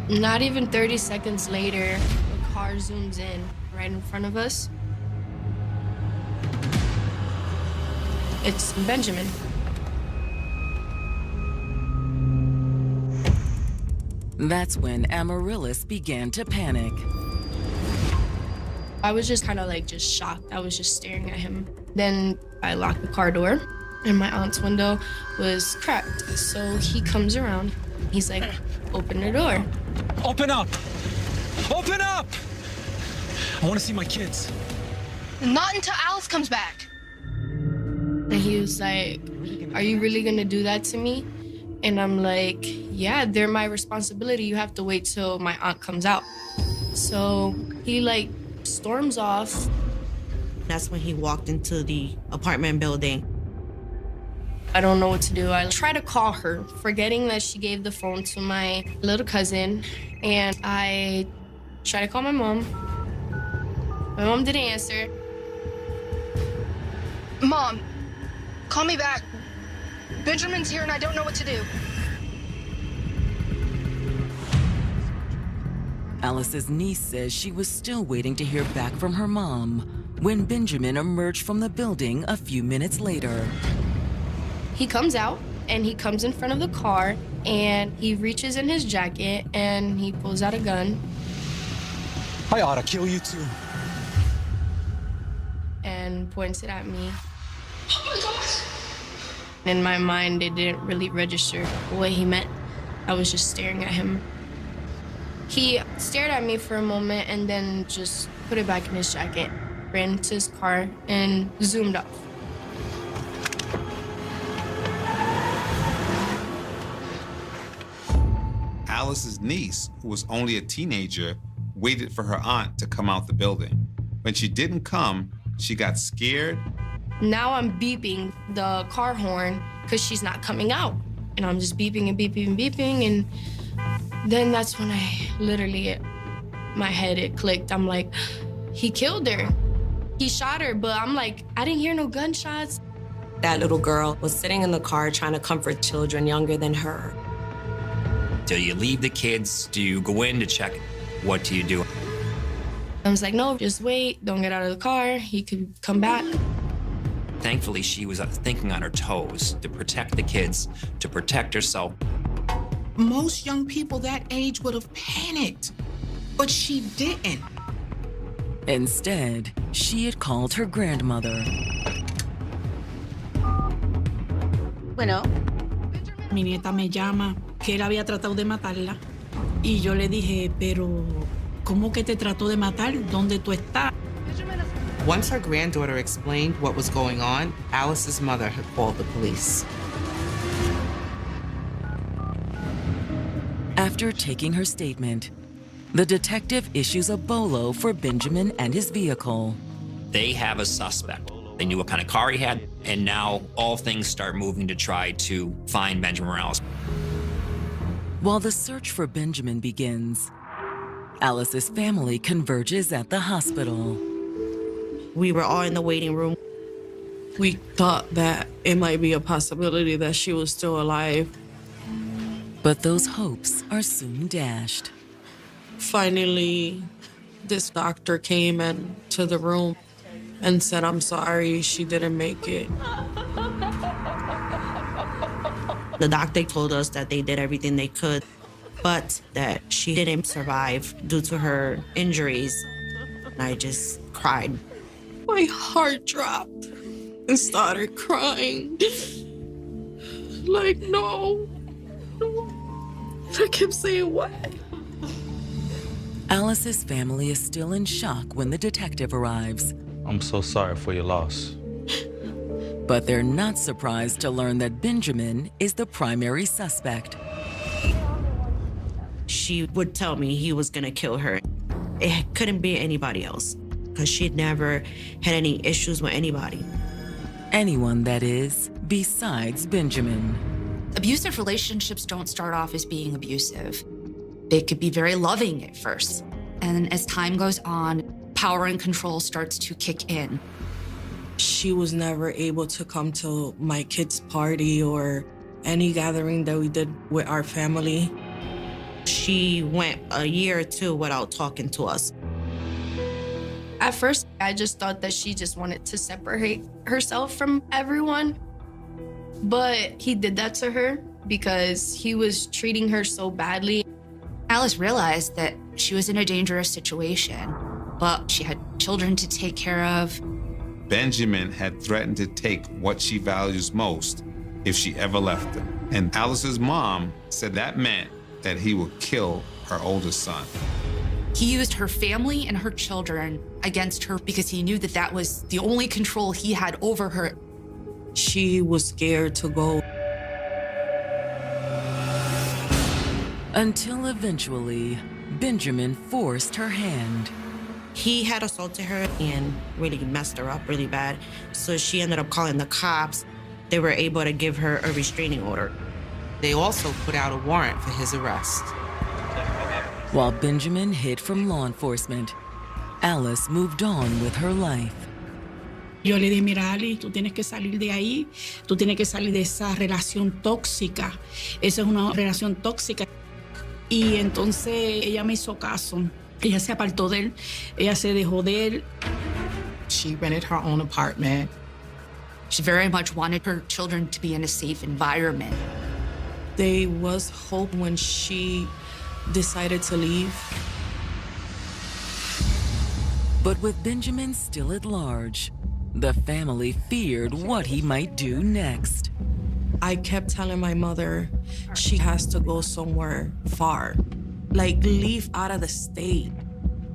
Not even 30 seconds later, the car zooms in right in front of us. It's Benjamin. That's when Amaryllis began to panic. I was just kind of like just shocked. I was just staring at him. Then I locked the car door and my aunt's window was cracked. So he comes around He's like, open the door. Open up! Open up! I want to see my kids. Not until Alice comes back. And he was like, are you really gonna do that to me? And I'm like, yeah, they're my responsibility. You have to wait till my aunt comes out. So he like storms off. That's when he walked into the apartment building. I don't know what to do. I try to call her, forgetting that she gave the phone to my little cousin. And I try to call my mom. My mom didn't answer. Mom, call me back. Benjamin's here and I don't know what to do. Alice's niece says she was still waiting to hear back from her mom when Benjamin emerged from the building a few minutes later. He comes out and he comes in front of the car and he reaches in his jacket and he pulls out a gun. I ought to kill you too. And points it at me. Oh my gosh. In my mind, it didn't really register what he meant. I was just staring at him. He stared at me for a moment and then just put it back in his jacket, ran to his car, and zoomed off. Alice's niece, who was only a teenager, waited for her aunt to come out the building. When she didn't come, she got scared. Now I'm beeping the car horn because she's not coming out. And I'm just beeping and beeping and beeping. And then that's when I literally, my head, it clicked. I'm like, he killed her. He shot her, but I'm like, I didn't hear no gunshots. That little girl was sitting in the car trying to comfort children younger than her. Do you leave the kids? Do you go in to check? What do you do? I was like, no, just wait. Don't get out of the car. He could come back. Thankfully, she was thinking on her toes to protect the kids, to protect herself. Most young people that age would have panicked, but she didn't. Instead, she had called her grandmother. Bueno. Mi nieta me llama que él había tratado de matarla. Y yo le dije, pero ¿cómo que te trató de matar? ¿Dónde tú estás? Once her granddaughter explained what was going on, Alice's mother had called the police. After taking her statement, the detective issues a bolo for Benjamin and his vehicle. They have a suspect. They knew what kind of car he had, and now all things start moving to try to find Benjamin Morales. While the search for Benjamin begins, Alice's family converges at the hospital. We were all in the waiting room. We thought that it might be a possibility that she was still alive. But those hopes are soon dashed. Finally, this doctor came into the room and said, I'm sorry, she didn't make it. The doctor told us that they did everything they could, but that she didn't survive due to her injuries. And I just cried. My heart dropped and started crying. Like, no. I kept saying, what? Alice's family is still in shock when the detective arrives. I'm so sorry for your loss. But they're not surprised to learn that Benjamin is the primary suspect. She would tell me he was gonna kill her. It couldn't be anybody else, because she'd never had any issues with anybody. Anyone, that is, besides Benjamin. Abusive relationships don't start off as being abusive. They could be very loving at first. And as time goes on, power and control starts to kick in. She was never able to come to my kids' party or any gathering that we did with our family. She went a year or two without talking to us. At first, I just thought that she just wanted to separate herself from everyone. But he did that to her because he was treating her so badly. Alice realized that she was in a dangerous situation, but she had children to take care of. Benjamin had threatened to take what she values most if she ever left him, And Alice's mom said that meant that he would kill her oldest son. He used her family and her children against her because he knew that that was the only control he had over her. She was scared to go. Until eventually, Benjamin forced her hand. He had assaulted her and really messed her up really bad. So she ended up calling the cops. They were able to give her a restraining order. They also put out a warrant for his arrest. While Benjamin hid from law enforcement, Alice moved on with her life. Yo le dije, mira, Ali, tú tienes que salir de ahí, tú tienes que salir de esa relación tóxica. Esa es una relación tóxica. Y entonces ella me hizo caso. Ella se apartó de él, ella se dejó de él. She rented her own apartment. She very much wanted her children to be in a safe environment. There was hope when she decided to leave. But with Benjamin still at large, the family feared what he might do next. I kept telling my mother she has to go somewhere far, like leave out of the state.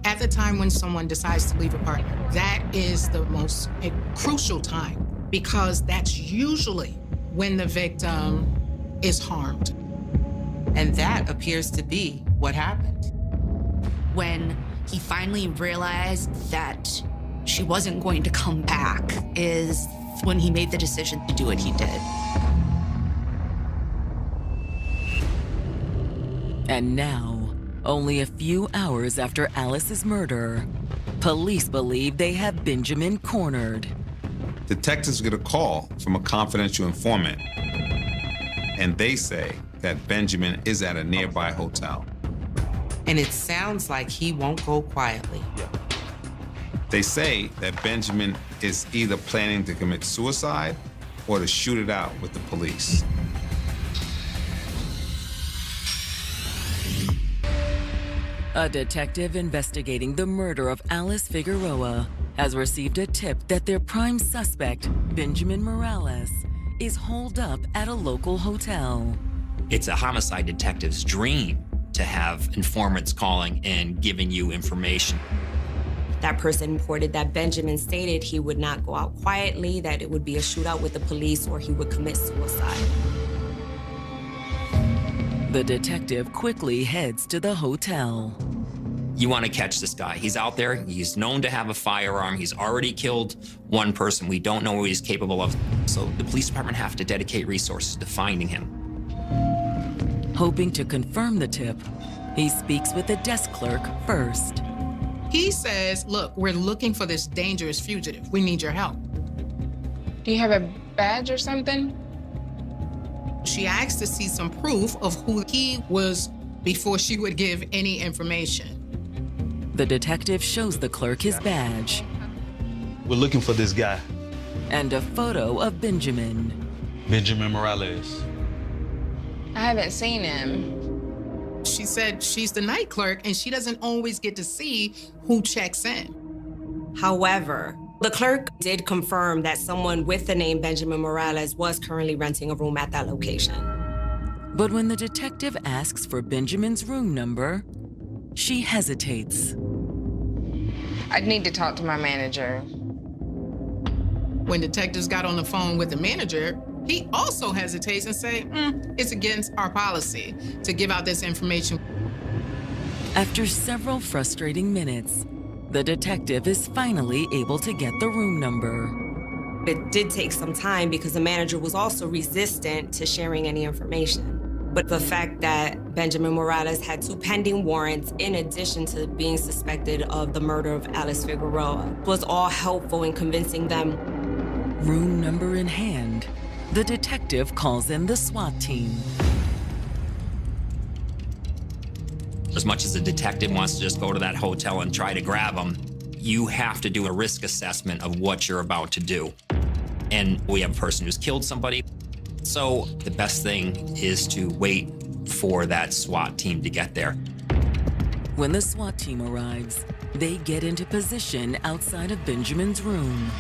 At the time when someone decides to leave a partner, that is the most crucial time because that's usually when the victim is harmed. And that appears to be what happened. When he finally realized that she wasn't going to come back is when he made the decision to do what he did. And now, only a few hours after Alice's murder, police believe they have Benjamin cornered. Detectives get a call from a confidential informant, and they say that Benjamin is at a nearby hotel. And it sounds like he won't go quietly. They say that Benjamin is either planning to commit suicide or to shoot it out with the police. A detective investigating the murder of Alice Figueroa has received a tip that their prime suspect, Benjamin Morales, is holed up at a local hotel. It's a homicide detective's dream to have informants calling and giving you information. That person reported that Benjamin stated he would not go out quietly, that it would be a shootout with the police or he would commit suicide. The detective quickly heads to the hotel. You want to catch this guy. He's out there. He's known to have a firearm. He's already killed one person. We don't know what he's capable of. So the police department have to dedicate resources to finding him. Hoping to confirm the tip, he speaks with the desk clerk first. He says, look, we're looking for this dangerous fugitive. We need your help. Do you have a badge or something? She asked to see some proof of who he was before she would give any information. The detective shows the clerk his badge. We're looking for this guy. And a photo of Benjamin. Benjamin Morales. I haven't seen him. She said she's the night clerk and she doesn't always get to see who checks in. However, the clerk did confirm that someone with the name Benjamin Morales was currently renting a room at that location. But when the detective asks for Benjamin's room number, she hesitates. I'd need to talk to my manager. When detectives got on the phone with the manager, he also hesitates and say, it's against our policy to give out this information. After several frustrating minutes, the detective is finally able to get the room number. It did take some time because the manager was also resistant to sharing any information. But the fact that Benjamin Morales had 2 pending warrants in addition to being suspected of the murder of Alice Figueroa was all helpful in convincing them. Room number in hand, the detective calls in the SWAT team. As much as the detective wants to just go to that hotel and try to grab him, you have to do a risk assessment of what you're about to do. And we have a person who's killed somebody. So the best thing is to wait for that SWAT team to get there. When the SWAT team arrives, they get into position outside of Benjamin's room.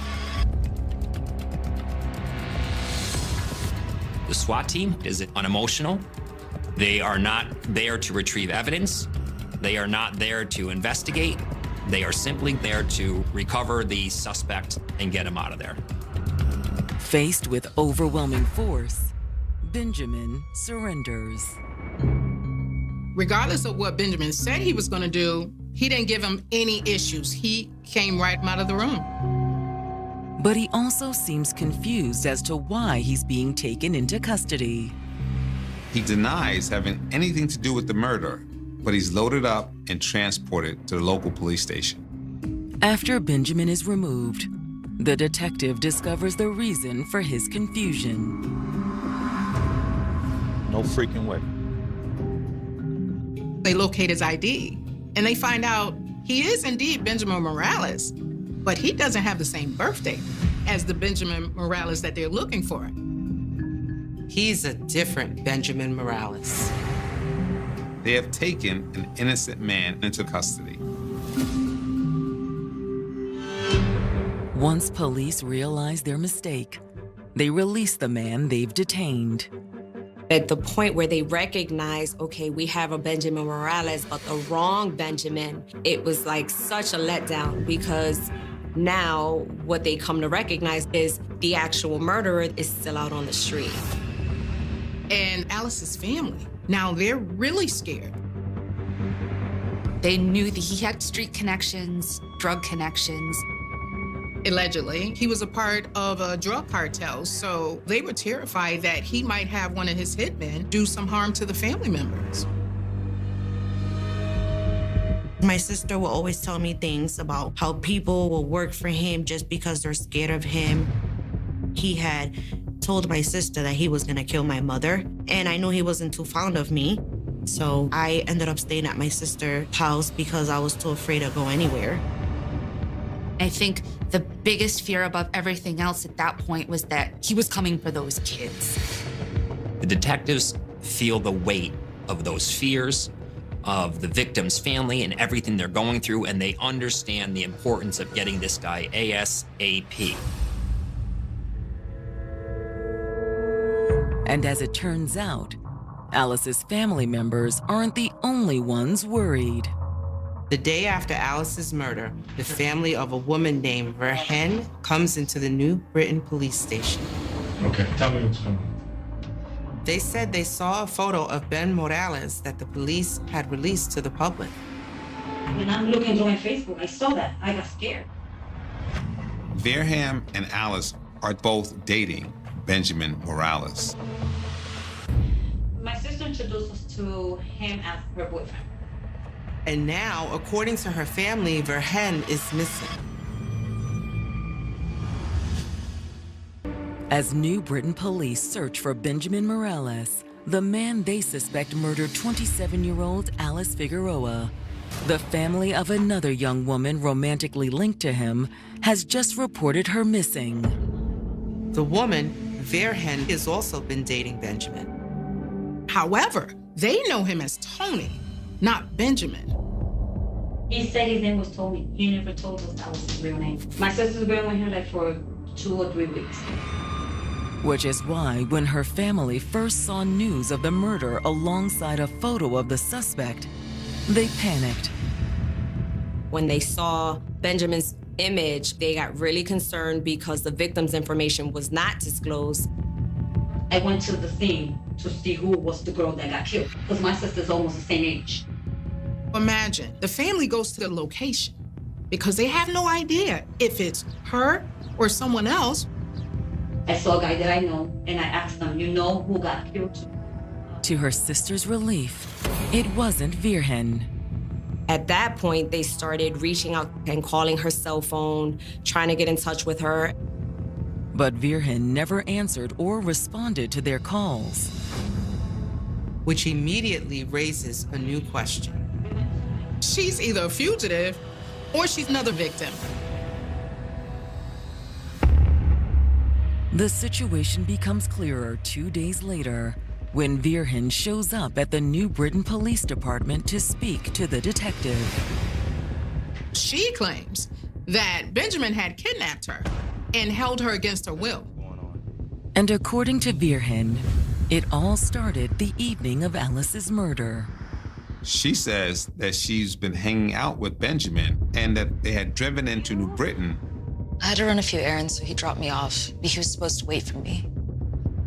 The SWAT team is unemotional. They are not there to retrieve evidence. They are not there to investigate. They are simply there to recover the suspect and get him out of there. Faced with overwhelming force, Benjamin surrenders. Regardless of what Benjamin said he was going to do, he didn't give him any issues. He came right out of the room. But he also seems confused as to why he's being taken into custody. He denies having anything to do with the murder, but he's loaded up and transported to the local police station. After Benjamin is removed, the detective discovers the reason for his confusion. No freaking way. They locate his ID, and they find out he is indeed Benjamin Morales, but he doesn't have the same birthday as the Benjamin Morales that they're looking for. He's a different Benjamin Morales. They have taken an innocent man into custody. Once police realize their mistake, they release the man they've detained. At the point where they recognize, okay, we have a Benjamin Morales, but the wrong Benjamin, it was like such a letdown because now what they come to recognize is the actual murderer is still out on the street. And Alice's family, now they're really scared. They knew that he had street connections, drug connections. Allegedly, he was a part of a drug cartel, so they were terrified that he might have one of his hitmen do some harm to the family members. My sister will always tell me things about how people will work for him just because they're scared of him. He had told my sister that he was gonna kill my mother, and I knew he wasn't too fond of me. So I ended up staying at my sister's house because I was too afraid to go anywhere. I think the biggest fear above everything else at that point was that he was coming for those kids. The detectives feel the weight of those fears, of the victim's family and everything they're going through, and they understand the importance of getting this guy ASAP. And as it turns out, Alice's family members aren't the only ones worried. The day after Alice's murder, the family of a woman named 𝐅𝐔𝐋 comes into the New Britain police station. Okay, tell me what's going on. They said they saw a photo of Ben Morales that the police had released to the public. When I'm looking through my Facebook, I saw that. I got scared. 𝐅𝐔𝐋 and Alice are both dating Benjamin Morales. My sister introduced us to him as her boyfriend. And now, according to her family, 𝐅𝐔𝐋 is missing. As New Britain police search for Benjamin Morales, the man they suspect murdered 27-year-old Alice Figueroa, the family of another young woman romantically linked to him has just reported her missing. The woman, 𝐅𝐔𝐋, has also been dating Benjamin. However, they know him as Tony, not Benjamin. He said his name was Tony. He never told us that was his real name. My sister's been with him like for 2 or 3 weeks. Which is why when her family first saw news of the murder alongside a photo of the suspect, they panicked. When they saw Benjamin's image, they got really concerned because the victim's information was not disclosed. I went to the scene to see who was the girl that got killed, because my sister's almost the same age. Imagine, the family goes to the location because they have no idea if it's her or someone else. I saw a guy that I know, and I asked them, you know who got killed? To her sister's relief, it wasn't 𝐅𝐔𝐋. At that point, they started reaching out and calling her cell phone, trying to get in touch with her. But 𝐅𝐔𝐋 never answered or responded to their calls. Which immediately raises a new question. She's either a fugitive or she's another victim. The situation becomes clearer 2 days later when 𝐅𝐔𝐋 shows up at the New Britain Police Department to speak to the detective. She claims that Benjamin had kidnapped her and held her against her will. And according to Virgen, it all started the evening of Alice's murder. She says that she's been hanging out with Benjamin and that they had driven into New Britain. I had to run a few errands, so he dropped me off. He was supposed to wait for me.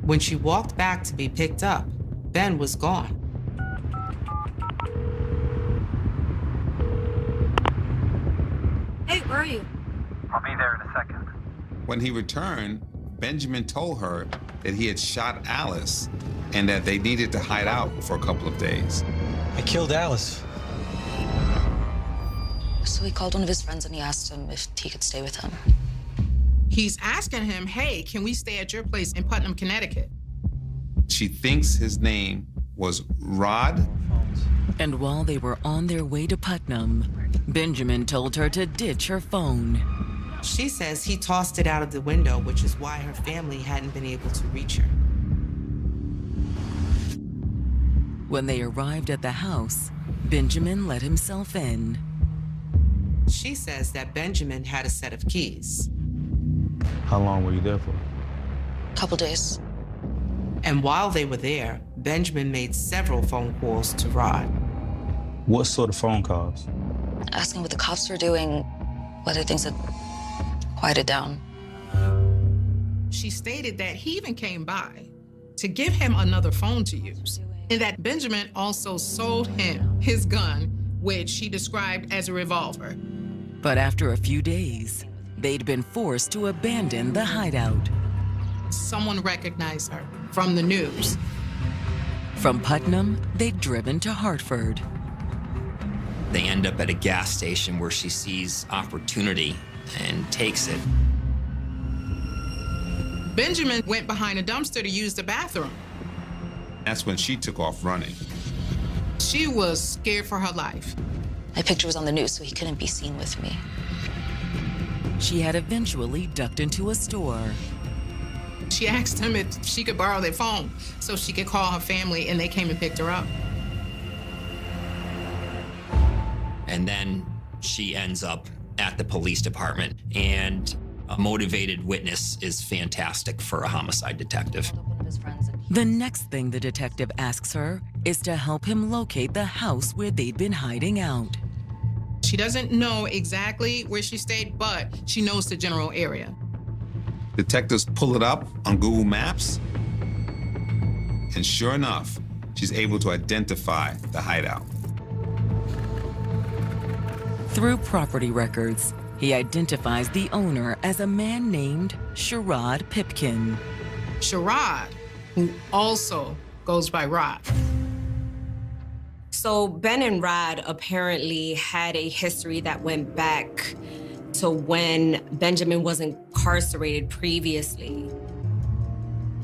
When she walked back to be picked up, Ben was gone. Hey, where are you? I'll be there in a second. When he returned, Benjamin told her that he had shot Alice and that they needed to hide out for a couple of days. I killed Alice. So he called one of his friends and he asked him if he could stay with him. He's asking him, hey, can we stay at your place in Putnam, Connecticut? She thinks his name was Rod. And while they were on their way to Putnam, Benjamin told her to ditch her phone. She says he tossed it out of the window, which is why her family hadn't been able to reach her. When they arrived at the house, Benjamin let himself in. She says that Benjamin had a set of keys. How long were you there for? Couple days. And while they were there, Benjamin made several phone calls to Rod. What sort of phone calls? Asking what the cops were doing, whether things had quieted down. She stated that he even came by to give him another phone to use, and that Benjamin also sold him his gun, which she described as a revolver. But after a few days, they'd been forced to abandon the hideout. Someone recognized her from the news. From Putnam, they'd driven to Hartford. They end up at a gas station where she sees opportunity and takes it. Benjamin went behind a dumpster to use the bathroom. That's when she took off running. She was scared for her life. My picture was on the news, so he couldn't be seen with me. She had eventually ducked into a store. She asked him if she could borrow their phone so she could call her family, and they came and picked her up. And then she ends up at the police department, and a motivated witness is fantastic for a homicide detective. The next thing the detective asks her is to help him locate the house where they'd been hiding out. She doesn't know exactly where she stayed, but she knows the general area. Detectives pull it up on Google Maps, and sure enough, she's able to identify the hideout. Through property records, he identifies the owner as a man named Sherrod Pipkin. Sherrod, who also goes by Rod. So Ben and Rod apparently had a history that went back to when Benjamin was incarcerated previously.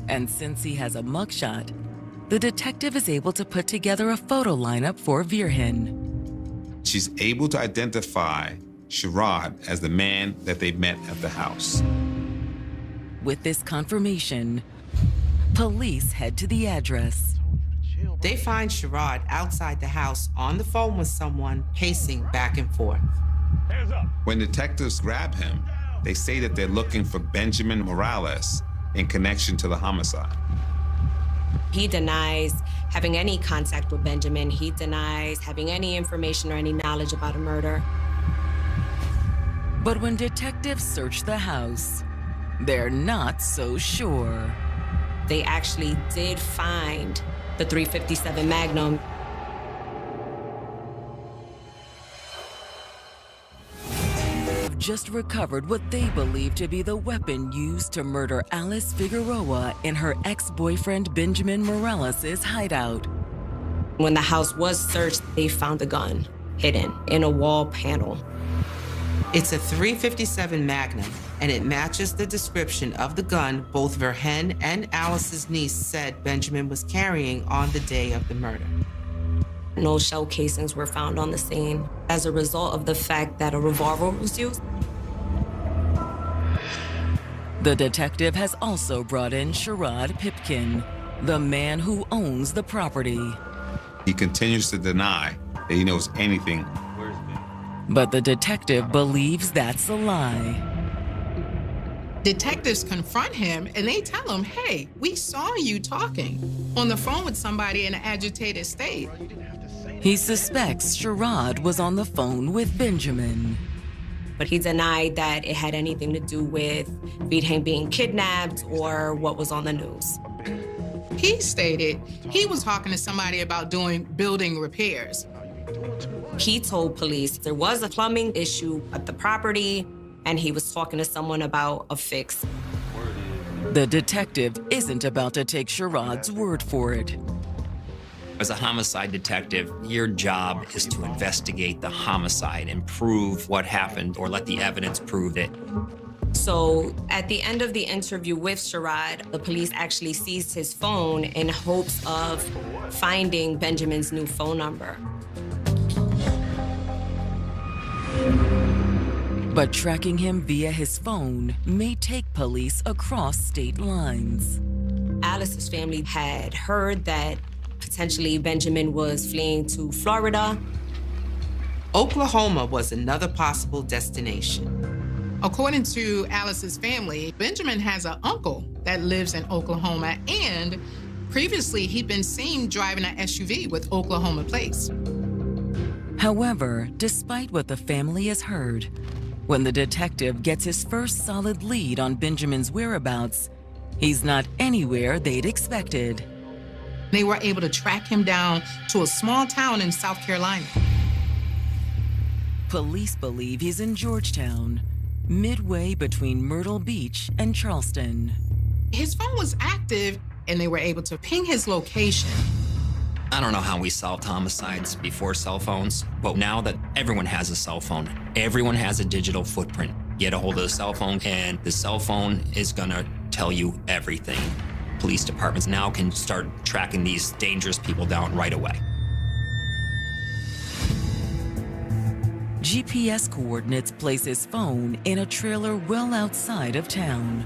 And since he has a mugshot, the detective is able to put together a photo lineup for Virgen. She's able to identify Sherrod as the man that they met at the house. With this confirmation, police head to the address. They find Sherrod outside the house on the phone with someone, pacing back and forth. When detectives grab him, they say that they're looking for Benjamin Morales in connection to the homicide. He denies having any contact with Benjamin. He denies having any information or any knowledge about a murder. But when detectives search the house, they're not so sure. They actually did find the .357 Magnum. Just recovered what they believe to be the weapon used to murder Alice Figueroa in her ex-boyfriend Benjamin Morales' hideout. When the house was searched, they found the gun hidden in a wall panel. It's a .357 Magnum, and it matches the description of the gun both Virgen and Alice's niece said Benjamin was carrying on the day of the murder. No shell casings were found on the scene as a result of the fact that a revolver was used. The detective has also brought in Sherrod Pipkin, the man who owns the property. He continues to deny that he knows anything. But the detective believes that's a lie. Detectives confront him and they tell him, hey, we saw you talking on the phone with somebody in an agitated state. He suspects Sherrod was on the phone with Benjamin. But he denied that it had anything to do with him being kidnapped or what was on the news. He stated he was talking to somebody about doing building repairs. He told police there was a plumbing issue at the property, and he was talking to someone about a fix. The detective isn't about to take Sherrod's word for it. As a homicide detective, your job is to investigate the homicide and prove what happened or let the evidence prove it. So at the end of the interview with Sherrod, the police actually seized his phone in hopes of finding Benjamin's new phone number. But tracking him via his phone may take police across state lines. Alice's family had heard that potentially Benjamin was fleeing to Florida. Oklahoma was another possible destination. According to Alice's family, Benjamin has an uncle that lives in Oklahoma, and previously he'd been seen driving an SUV with Oklahoma plates. However, despite what the family has heard, when the detective gets his first solid lead on Benjamin's whereabouts, he's not anywhere they'd expected. They were able to track him down to a small town in South Carolina. Police believe he's in Georgetown, midway between Myrtle Beach and Charleston. His phone was active, and they were able to ping his location. I don't know how we solved homicides before cell phones, but now that everyone has a cell phone, everyone has a digital footprint. Get a hold of the cell phone, and the cell phone is gonna tell you everything. Police departments now can start tracking these dangerous people down right away. GPS coordinates place his phone in a trailer well outside of town.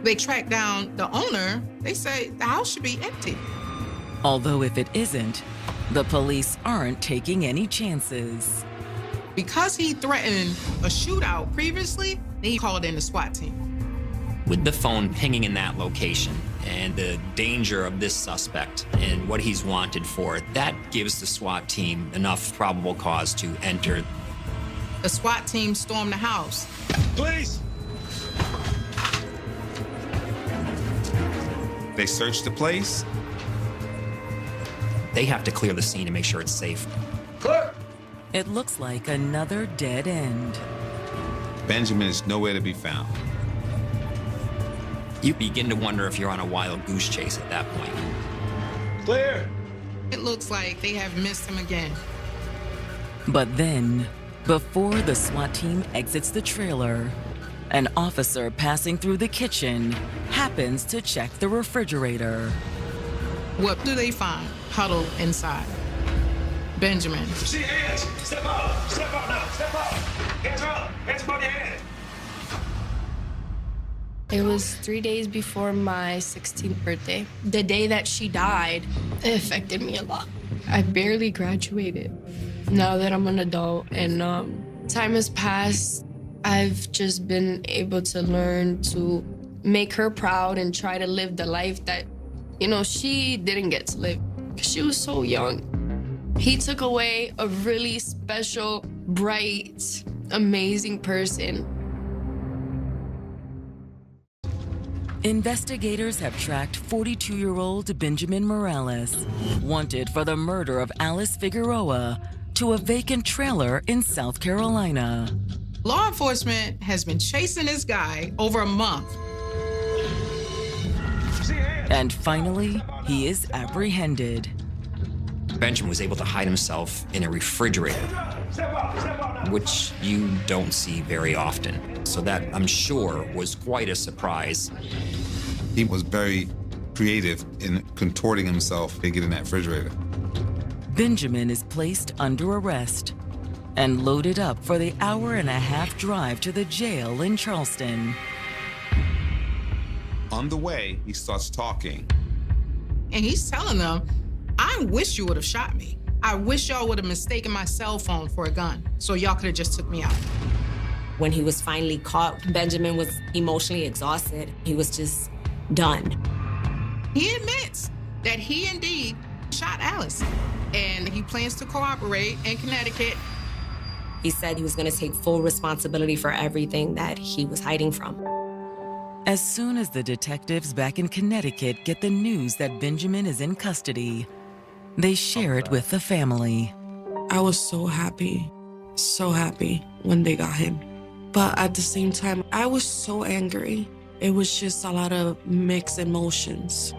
They track down the owner. They say the house should be empty. Although if it isn't, the police aren't taking any chances. Because he threatened a shootout previously, they called in the SWAT team. With the phone pinging in that location and the danger of this suspect and what he's wanted for, that gives the SWAT team enough probable cause to enter. The SWAT team stormed the house. Please! They searched the place. They have to clear the scene to make sure it's safe. Clear! It looks like another dead end. Benjamin is nowhere to be found. You begin to wonder if you're on a wild goose chase at that point. Clear! It looks like they have missed him again. But then, before the SWAT team exits the trailer, an officer passing through the kitchen happens to check the refrigerator. What do they find huddled inside? Benjamin. See hands! Step out! Step out now! Step out! Hands up! Hands above your head! It was 3 days before my 16th birthday. The day that she died, it affected me a lot. I barely graduated. Now that I'm an adult and time has passed, I've just been able to learn to make her proud and try to live the life that, she didn't get to live because she was so young. He took away a really special, bright, amazing person. Investigators have tracked 42-year-old Benjamin Morales, wanted for the murder of Alice Figueroa, to a vacant trailer in South Carolina. Law enforcement has been chasing this guy over a month. And finally, he is apprehended. Benjamin was able to hide himself in a refrigerator, which you don't see very often. So that, I'm sure, was quite a surprise. He was very creative in contorting himself to get in that refrigerator. Benjamin is placed under arrest and loaded up for the hour-and-a-half drive to the jail in Charleston. On the way, he starts talking. And he's telling them, I wish you would have shot me. I wish y'all would have mistaken my cell phone for a gun, so y'all could have just took me out. When he was finally caught, Benjamin was emotionally exhausted. He was just done. He admits that he indeed shot Alice, and he plans to cooperate in Connecticut. He said he was going to take full responsibility for everything that he was hiding from. As soon as the detectives back in Connecticut get the news that Benjamin is in custody, they share it with the family. I was so happy when they got him. But at the same time, I was so angry. It was just a lot of mixed emotions.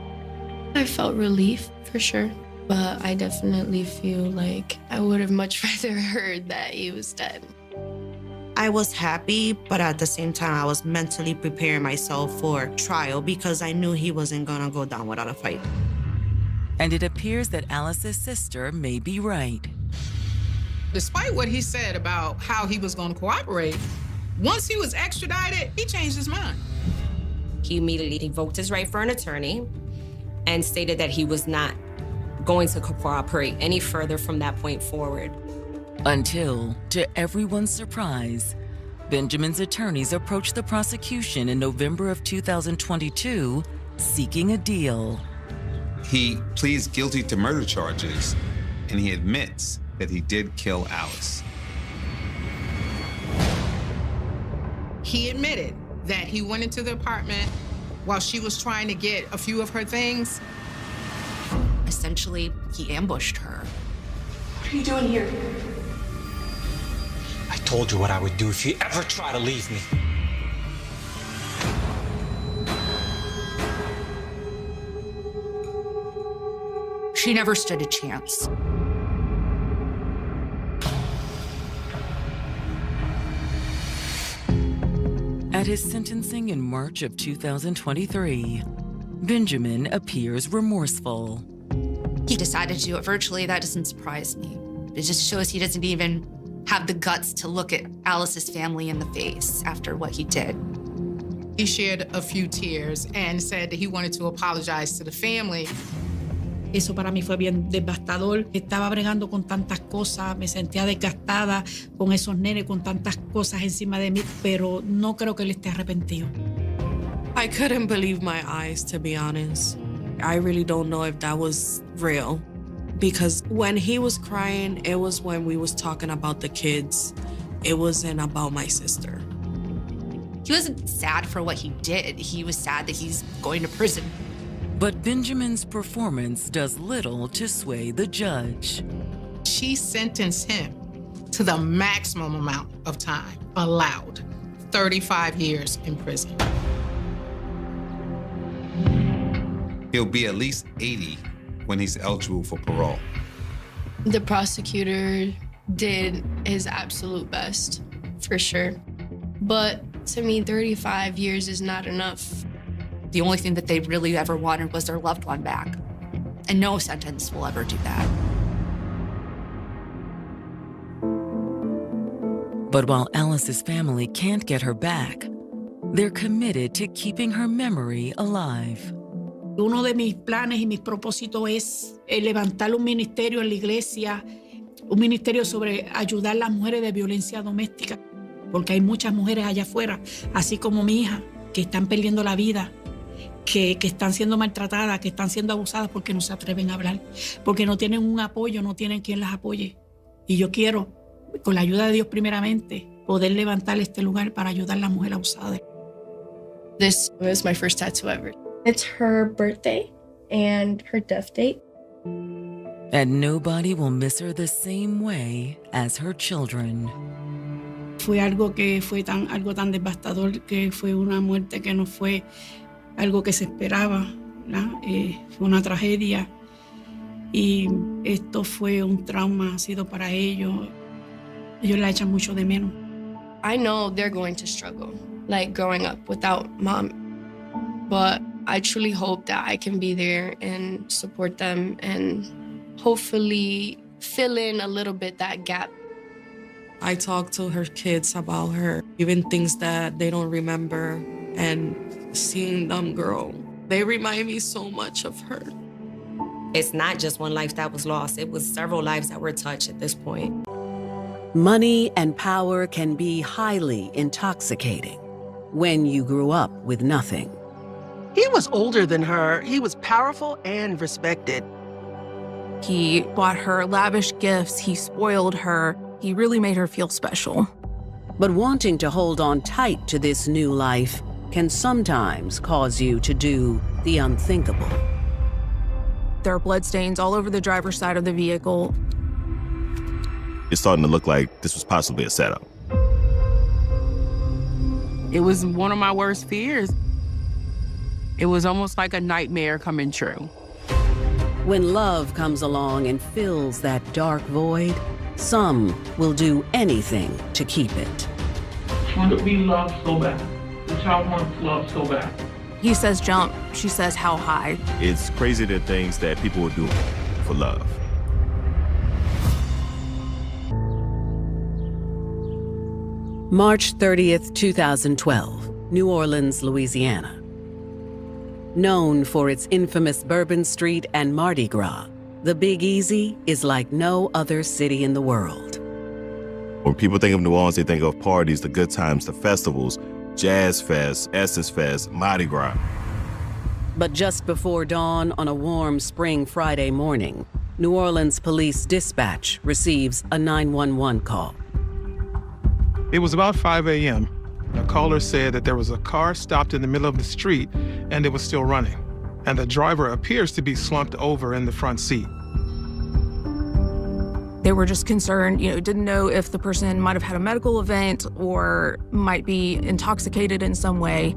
I felt relief, for sure. But I definitely feel like I would have much rather heard that he was dead. I was happy, but at the same time, I was mentally preparing myself for trial because I knew he wasn't gonna go down without a fight. And it appears that Alice's sister may be right. Despite what he said about how he was going to cooperate, once he was extradited, he changed his mind. He immediately invoked his right for an attorney and stated that he was not going to cooperate any further from that point forward. Until, to everyone's surprise, Benjamin's attorneys approached the prosecution in November of 2022, seeking a deal. He pleads guilty to murder charges, and he admits that he did kill Alice. He admitted that he went into the apartment while she was trying to get a few of her things. Essentially, he ambushed her. What are you doing here? I told you what I would do if you ever try to leave me. She never stood a chance. At his sentencing in March of 2023, Benjamin appears remorseful. He decided to do it virtually. That doesn't surprise me. It just shows he doesn't even have the guts to look at Alice's family in the face after what he did. He shed a few tears and said that he wanted to apologize to the family. Eso para mí fue bien devastador. Estaba bregando con tantas cosas, me sentía desgastada con esos nenes, con tantas cosas encima de mí, pero no creo que él esté arrepentido. I couldn't believe my eyes, to be honest. I really don't know if that was real. Because when he was crying, it was when we was talking about the kids. It wasn't about my sister. He wasn't sad for what he did. He was sad that he's going to prison. But Benjamin's performance does little to sway the judge. She sentenced him to the maximum amount of time allowed, 35 years in prison. He'll be at least 80 when he's eligible for parole. The prosecutor did his absolute best, for sure. But to me, 35 years is not enough. The only thing that they really ever wanted was their loved one back. And no sentence will ever do that. But while Alice's family can't get her back, they're committed to keeping her memory alive. Uno de mis planes y mis propósitos es levantar un ministerio en la iglesia, un ministerio sobre ayudar a las mujeres de violencia doméstica, porque hay muchas mujeres allá afuera, así como mi hija, que están perdiendo la vida, que están siendo maltratadas, que están siendo abusadas porque no se atreven a hablar, porque no tienen un apoyo, no tienen quien las apoye. Y yo quiero, con la ayuda de Dios primeramente, poder levantar este lugar para ayudar a las mujeres abusadas. This was my first tattoo ever. It's her birthday and her death date. And nobody will miss her the same way as her children. Fue algo que fue algo tan devastador, que fue una muerte que no fue algo que se esperaba, ¿verdad? Fue una tragedia y esto fue un trauma, ha sido para ellos. Ellos la echan mucho de menos. I know they're going to struggle, like growing up without mom. But I truly hope that I can be there and support them and hopefully fill in a little bit that gap. I talk to her kids about her, even things that they don't remember, and seeing them grow. They remind me so much of her. It's not just one life that was lost. It was several lives that were touched at this point. Money and power can be highly intoxicating when you grew up with nothing. He was older than her. He was powerful and respected. He bought her lavish gifts. He spoiled her. He really made her feel special. But wanting to hold on tight to this new life can sometimes cause you to do the unthinkable. There are bloodstains all over the driver's side of the vehicle. It's starting to look like this was possibly a setup. It was one of my worst fears. It was almost like a nightmare coming true. When love comes along and fills that dark void, some will do anything to keep it. I want to be loved so bad. The child wants love so bad. He says jump, she says how high. It's crazy the things that people will do for love. March 30th, 2012, New Orleans, Louisiana. Known for its infamous Bourbon Street and Mardi Gras, the Big Easy is like no other city in the world. When people think of New Orleans, they think of parties, the good times, the festivals, Jazz Fest, Essence Fest, Mardi Gras. But just before dawn on a warm spring Friday morning, New Orleans Police Dispatch receives a 911 call. It was about 5 a.m. A caller said that there was a car stopped in the middle of the street and it was still running, and the driver appears to be slumped over in the front seat. They were just concerned, didn't know if the person might have had a medical event or might be intoxicated in some way.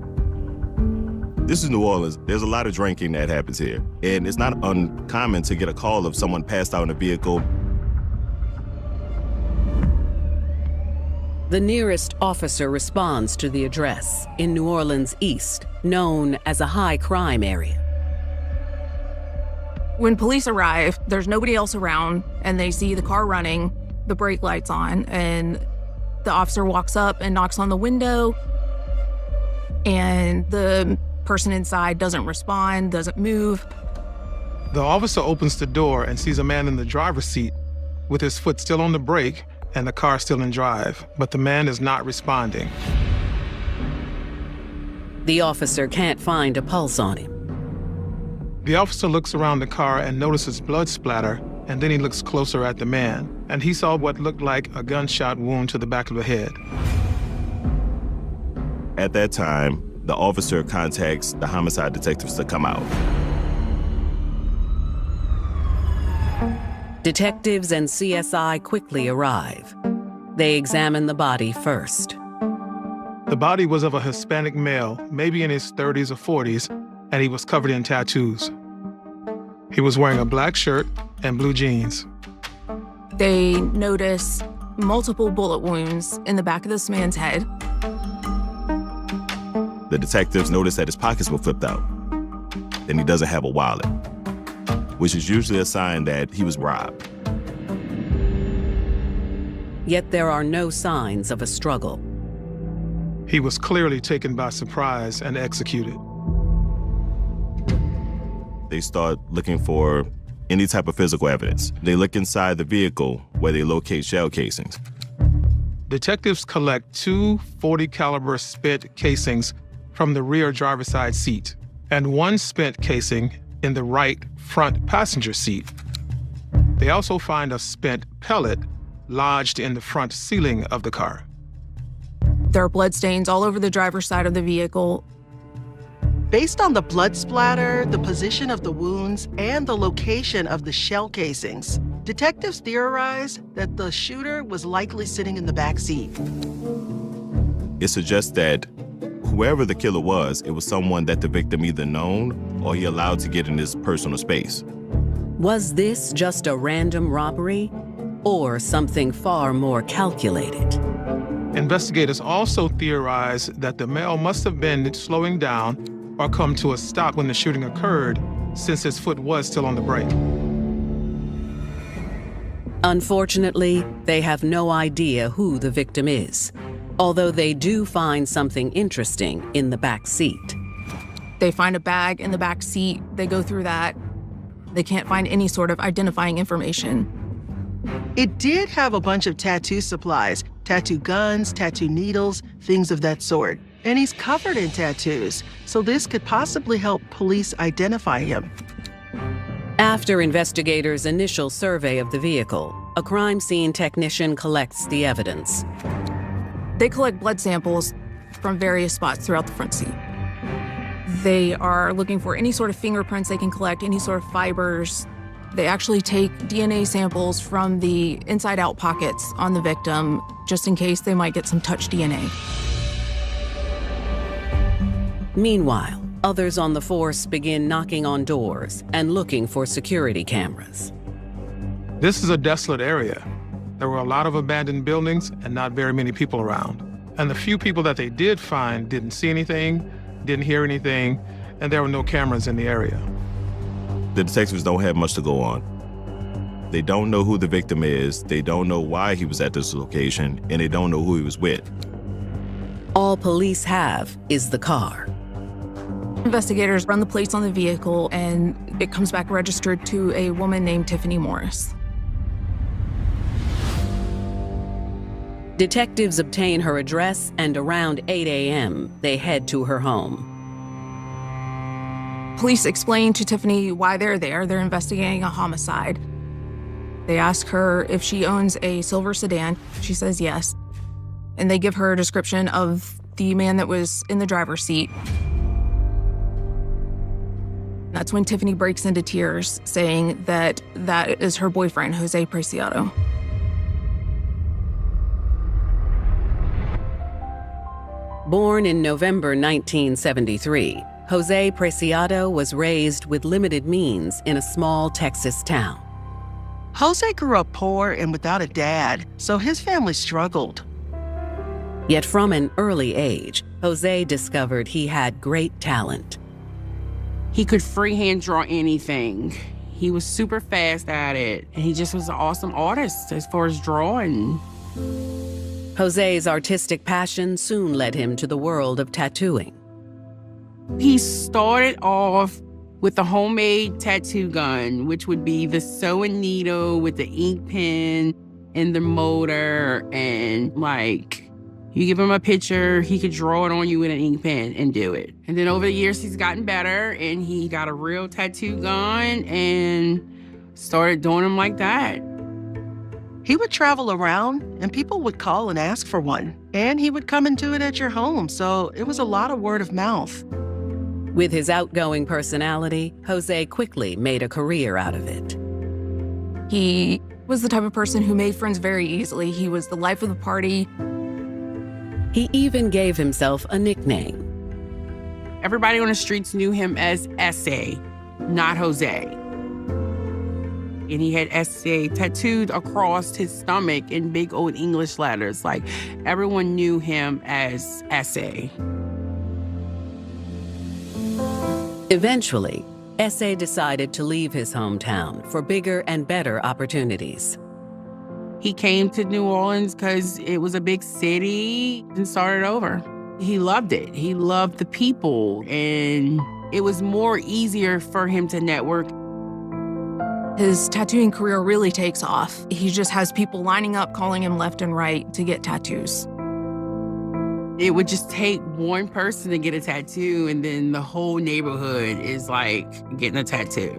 This is New Orleans. There's a lot of drinking that happens here, and it's not uncommon to get a call of someone passed out in a vehicle. The nearest officer responds to the address in New Orleans East, known as a high crime area. When police arrive, there's nobody else around, and they see the car running, the brake lights on, and the officer walks up and knocks on the window, and the person inside doesn't respond, doesn't move. The officer opens the door and sees a man in the driver's seat with his foot still on the brake and the car still in drive, but the man is not responding. The officer can't find a pulse on him. The officer looks around the car and notices blood splatter, and then he looks closer at the man, and he saw what looked like a gunshot wound to the back of the head. At that time, the officer contacts the homicide detectives to come out. Detectives and CSI quickly arrive. They examine the body first. The body was of a Hispanic male, maybe in his 30s or 40s, and he was covered in tattoos. He was wearing a black shirt and blue jeans. They notice multiple bullet wounds in the back of this man's head. The detectives notice that his pockets were flipped out, and he doesn't have a wallet, which is usually a sign that he was robbed. Yet there are no signs of a struggle. He was clearly taken by surprise and executed. They start looking for any type of physical evidence. They look inside the vehicle where they locate shell casings. Detectives collect two .40 caliber spent casings from the rear driver's side seat and one spent casing in the right front passenger seat. They also find a spent pellet lodged in the front ceiling of the car. There are bloodstains all over the driver's side of the vehicle. Based on the blood splatter, the position of the wounds, and the location of the shell casings, detectives theorize that the shooter was likely sitting in the back seat. It suggests that whoever the killer was, it was someone that the victim either known or he allowed to get in his personal space. Was this just a random robbery or something far more calculated? Investigators also theorize that the male must have been slowing down or come to a stop when the shooting occurred, since his foot was still on the brake. Unfortunately, they have no idea who the victim is, although they do find something interesting in the back seat. They find a bag in the back seat. They go through that. They can't find any sort of identifying information. It did have a bunch of tattoo supplies, tattoo guns, tattoo needles, things of that sort. And he's covered in tattoos, so this could possibly help police identify him. After investigators' initial survey of the vehicle, a crime scene technician collects the evidence. They collect blood samples from various spots throughout the front seat. They are looking for any sort of fingerprints they can collect, any sort of fibers. They actually take DNA samples from the inside-out pockets on the victim, just in case they might get some touch DNA. Meanwhile, others on the force begin knocking on doors and looking for security cameras. This is a desolate area. There were a lot of abandoned buildings and not very many people around. And the few people that they did find didn't see anything, didn't hear anything, and there were no cameras in the area. The detectives don't have much to go on. They don't know who the victim is, they don't know why he was at this location, and they don't know who he was with. All police have is the car. Investigators run the plates on the vehicle, and it comes back registered to a woman named Tiffany Morris. Detectives obtain her address, and around 8 a.m., they head to her home. Police explain to Tiffany why they're there. They're investigating a homicide. They ask her if she owns a silver sedan. She says yes. And they give her a description of the man that was in the driver's seat. That's when Tiffany breaks into tears, saying that that is her boyfriend, Jose Preciado. Born in November 1973, Jose Preciado was raised with limited means in a small Texas town. Jose grew up poor and without a dad, so his family struggled. Yet from an early age, Jose discovered he had great talent. He could freehand draw anything. He was super fast at it, and he just was an awesome artist as far as drawing. Jose's artistic passion soon led him to the world of tattooing. He started off with the homemade tattoo gun, which would be the sewing needle with the ink pen and the motor, and you give him a picture, he could draw it on you with an ink pen and do it. And then over the years, he's gotten better, and he got a real tattoo gun and started doing them like that. He would travel around, and people would call and ask for one. And he would come and do it at your home, so it was a lot of word of mouth. With his outgoing personality, Jose quickly made a career out of it. He was the type of person who made friends very easily. He was the life of the party. He even gave himself a nickname. Everybody on the streets knew him as S.A., not Jose. And he had S.A. tattooed across his stomach in big old English letters. Everyone knew him as S.A. Eventually, S.A. decided to leave his hometown for bigger and better opportunities. He came to New Orleans because it was a big city and started over. He loved it. He loved the people, and it was more easier for him to network. His tattooing career really takes off. He just has people lining up, calling him left and right to get tattoos. It would just take one person to get a tattoo, and then the whole neighborhood is getting a tattoo.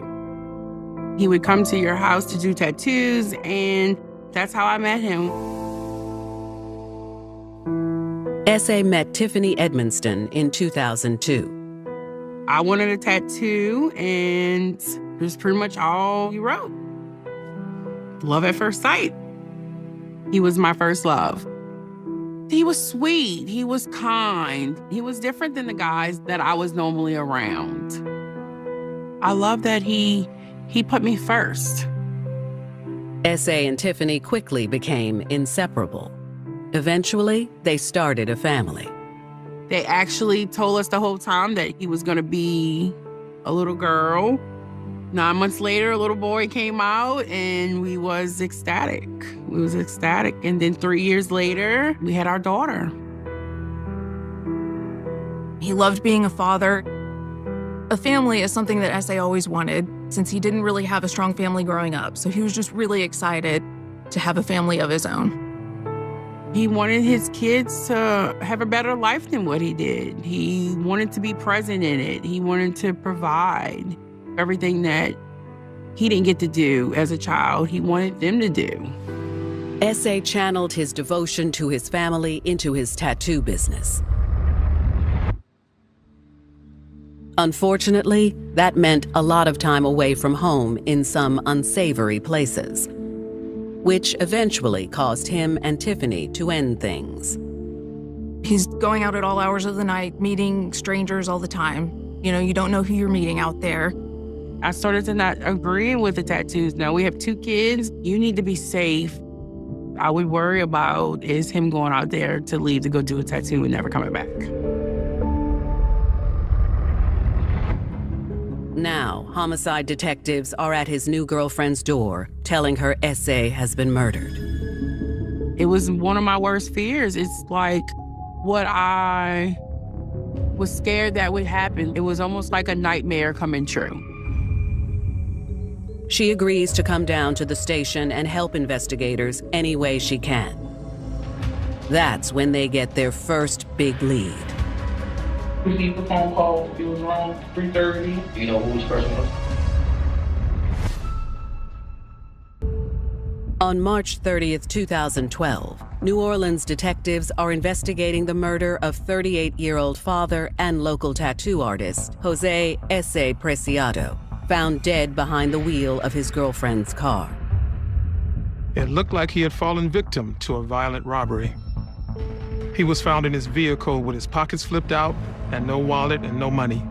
He would come to your house to do tattoos, and that's how I met him. S.A. met Tiffany Edmonston in 2002. I wanted a tattoo, and it was pretty much all he wrote. Love at first sight. He was my first love. He was sweet. He was kind. He was different than the guys that I was normally around. I love that he put me first. S.A. and Tiffany quickly became inseparable. Eventually, they started a family. They actually told us the whole time that he was going to be a little girl. 9 months later, a little boy came out, and we was ecstatic. And then 3 years later, we had our daughter. He loved being a father. A family is something that S.A. always wanted, since he didn't really have a strong family growing up. So he was just really excited to have a family of his own. He wanted his kids to have a better life than what he did. He wanted to be present in it. He wanted to provide everything that he didn't get to do as a child. He wanted them to do. S.A. channeled his devotion to his family into his tattoo business. Unfortunately, that meant a lot of time away from home in some unsavory places, which eventually caused him and Tiffany to end things. He's going out at all hours of the night, meeting strangers all the time. You know, you don't know who you're meeting out there. I started to not agree with the tattoos. Now, we have 2 kids. You need to be safe. I would worry about is him going out there to leave to go do a tattoo and never coming back. Now, homicide detectives are at his new girlfriend's door, telling her S.A. has been murdered. It was one of my worst fears. It's like what I was scared that would happen. It was almost like a nightmare coming true. She agrees to come down to the station and help investigators any way she can. That's when they get their first big lead. Received a phone call. It was around 3:30. Do you know who this person was? On March 30th, 2012, New Orleans detectives are investigating the murder of 38-year-old father and local tattoo artist, Jose S.A. Preciado, found dead behind the wheel of his girlfriend's car. It looked like he had fallen victim to a violent robbery. He was found in his vehicle with his pockets flipped out and no wallet and no money.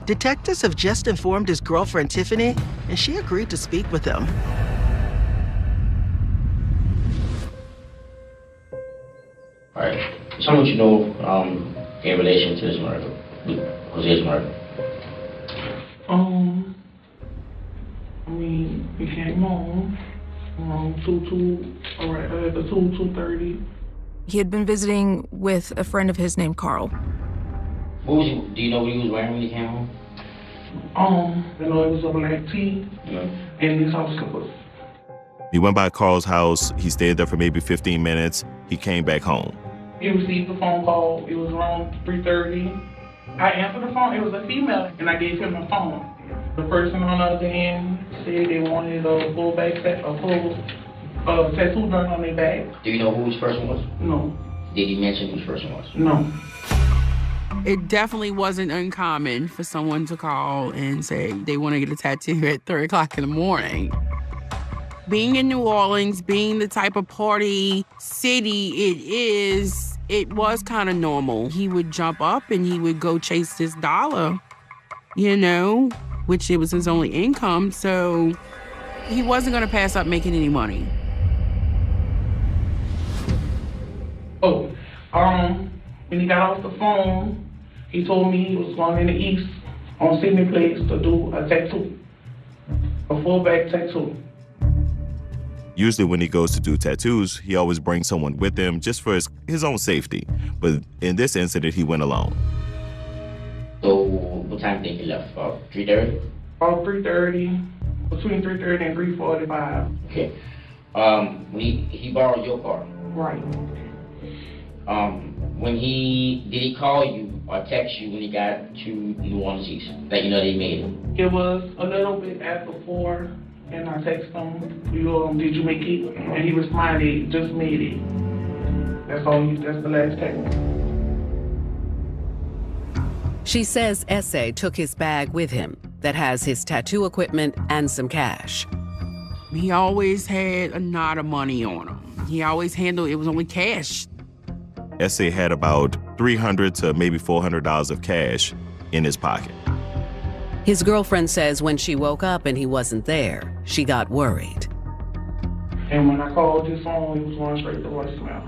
Detectives have just informed his girlfriend, Tiffany, and she agreed to speak with him. All right. Tell me what you know in relation to this murder, Jose's murder. I mean, we came home around 2:30. He had been visiting with a friend of his named Carl. Do you know what he was wearing when he came home? You know, it was a black tee and his house slippers. He went by Carl's house. He stayed there for maybe 15 minutes. He came back home. He received a phone call. It was around 3:30. I answered the phone. It was a female, and I gave him the phone. The person on the other end said they wanted a full tattoo done on their back. Do you know who this person was? No. Did he mention who this person was? No. It definitely wasn't uncommon for someone to call and say they want to get a tattoo at 3 o'clock in the morning. Being in New Orleans, being the type of party city it is, it was kind of normal. He would jump up and he would go chase this dollar, you know, which it was his only income, so he wasn't going to pass up making any money. When he got off the phone, he told me he was going in the east on Sydney Place to do a tattoo, a full back tattoo. Usually when he goes to do tattoos, he always brings someone with him just for his own safety. But in this incident, he went alone. So what time do you think he left? About 3:30? About 3:30, between 3:30 and 3:45. Okay. When he borrowed your car? Right. Did he call you or text you when he got to New Orleans East? That you know they made it? It was a little bit after 4, and I texted him, did you make it? And he responded, just made it. That's the last text. She says S.A. took his bag with him that has his tattoo equipment and some cash. He always had a knot of money on him. He always handled it was only cash. S.A. had about $300 to maybe $400 of cash in his pocket. His girlfriend says when she woke up and he wasn't there, she got worried. And when I called his phone, it was going straight to voicemail.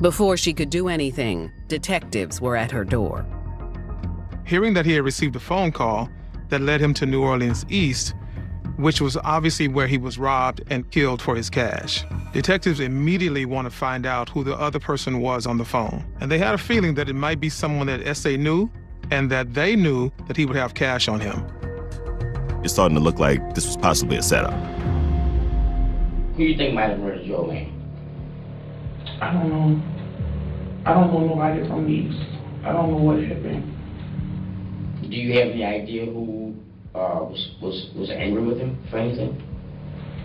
Before she could do anything, detectives were at her door. Hearing that he had received a phone call that led him to New Orleans East, which was obviously where he was robbed and killed for his cash, detectives immediately want to find out who the other person was on the phone. And they had a feeling that it might be someone that S.A. knew and that they knew that he would have cash on him. It's starting to look like this was possibly a setup. Who you think might have murdered your man? I don't know. I don't know nobody from Nice. I don't know what happened. Do you have any idea who was angry with him for anything?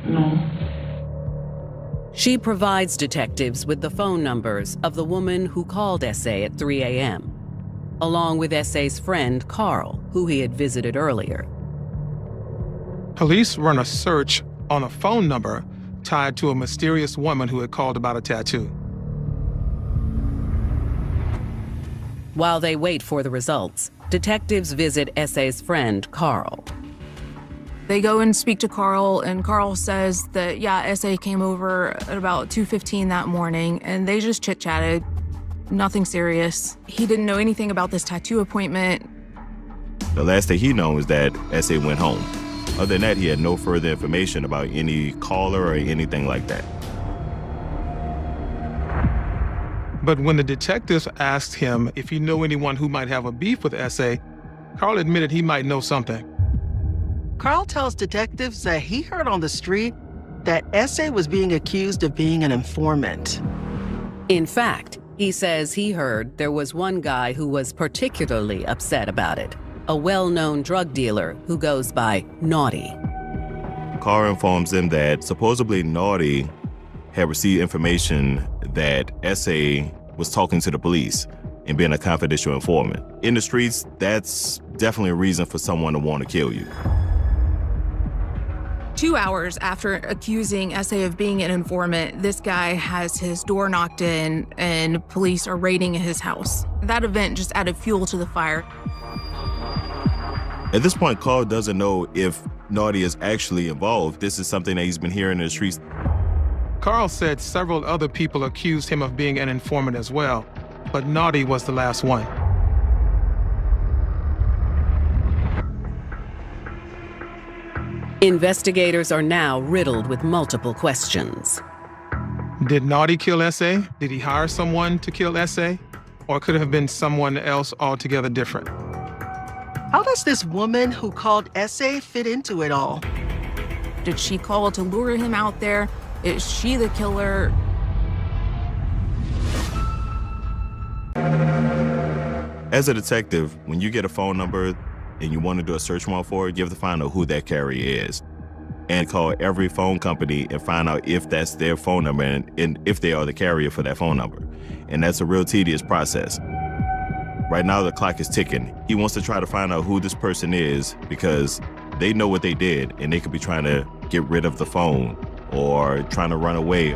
No. She provides detectives with the phone numbers of the woman who called S.A. at 3 a.m., along with S.A.'s friend, Carl, who he had visited earlier. Police run a search on a phone number tied to a mysterious woman who had called about a tattoo. While they wait for the results, detectives visit S.A.'s friend, Carl. They go and speak to Carl, and Carl says that, yeah, S.A. came over at about 2:15 that morning, and they just chit-chatted. Nothing serious. He didn't know anything about this tattoo appointment. The last thing he knows is that S.A. went home. Other than that, he had no further information about any caller or anything like that. But when the detectives asked him if he knew anyone who might have a beef with S.A., Carl admitted he might know something. Carl tells detectives that he heard on the street that S.A. was being accused of being an informant. In fact, he says he heard there was one guy who was particularly upset about it, a well-known drug dealer who goes by Naughty. Carl informs them that supposedly Naughty had received information that S.A. was talking to the police and being a confidential informant. In the streets, that's definitely a reason for someone to want to kill you. 2 hours after accusing S.A. of being an informant, this guy has his door knocked in and police are raiding his house. That event just added fuel to the fire. At this point, Carl doesn't know if Naughty is actually involved. This is something that he's been hearing in the streets. Carl said several other people accused him of being an informant as well, but Naughty was the last one. Investigators are now riddled with multiple questions. Did Naughty kill S.A.? Did he hire someone to kill S.A.? Or could it have been someone else altogether different? How does this woman who called S.A. fit into it all? Did she call to lure him out there? Is she the killer? As a detective, when you get a phone number and you want to do a search warrant for it, you have to find out who that carrier is and call every phone company and find out if that's their phone number and if they are the carrier for that phone number. And that's a real tedious process. Right now, the clock is ticking. He wants to try to find out who this person is because they know what they did and they could be trying to get rid of the phone or trying to run away.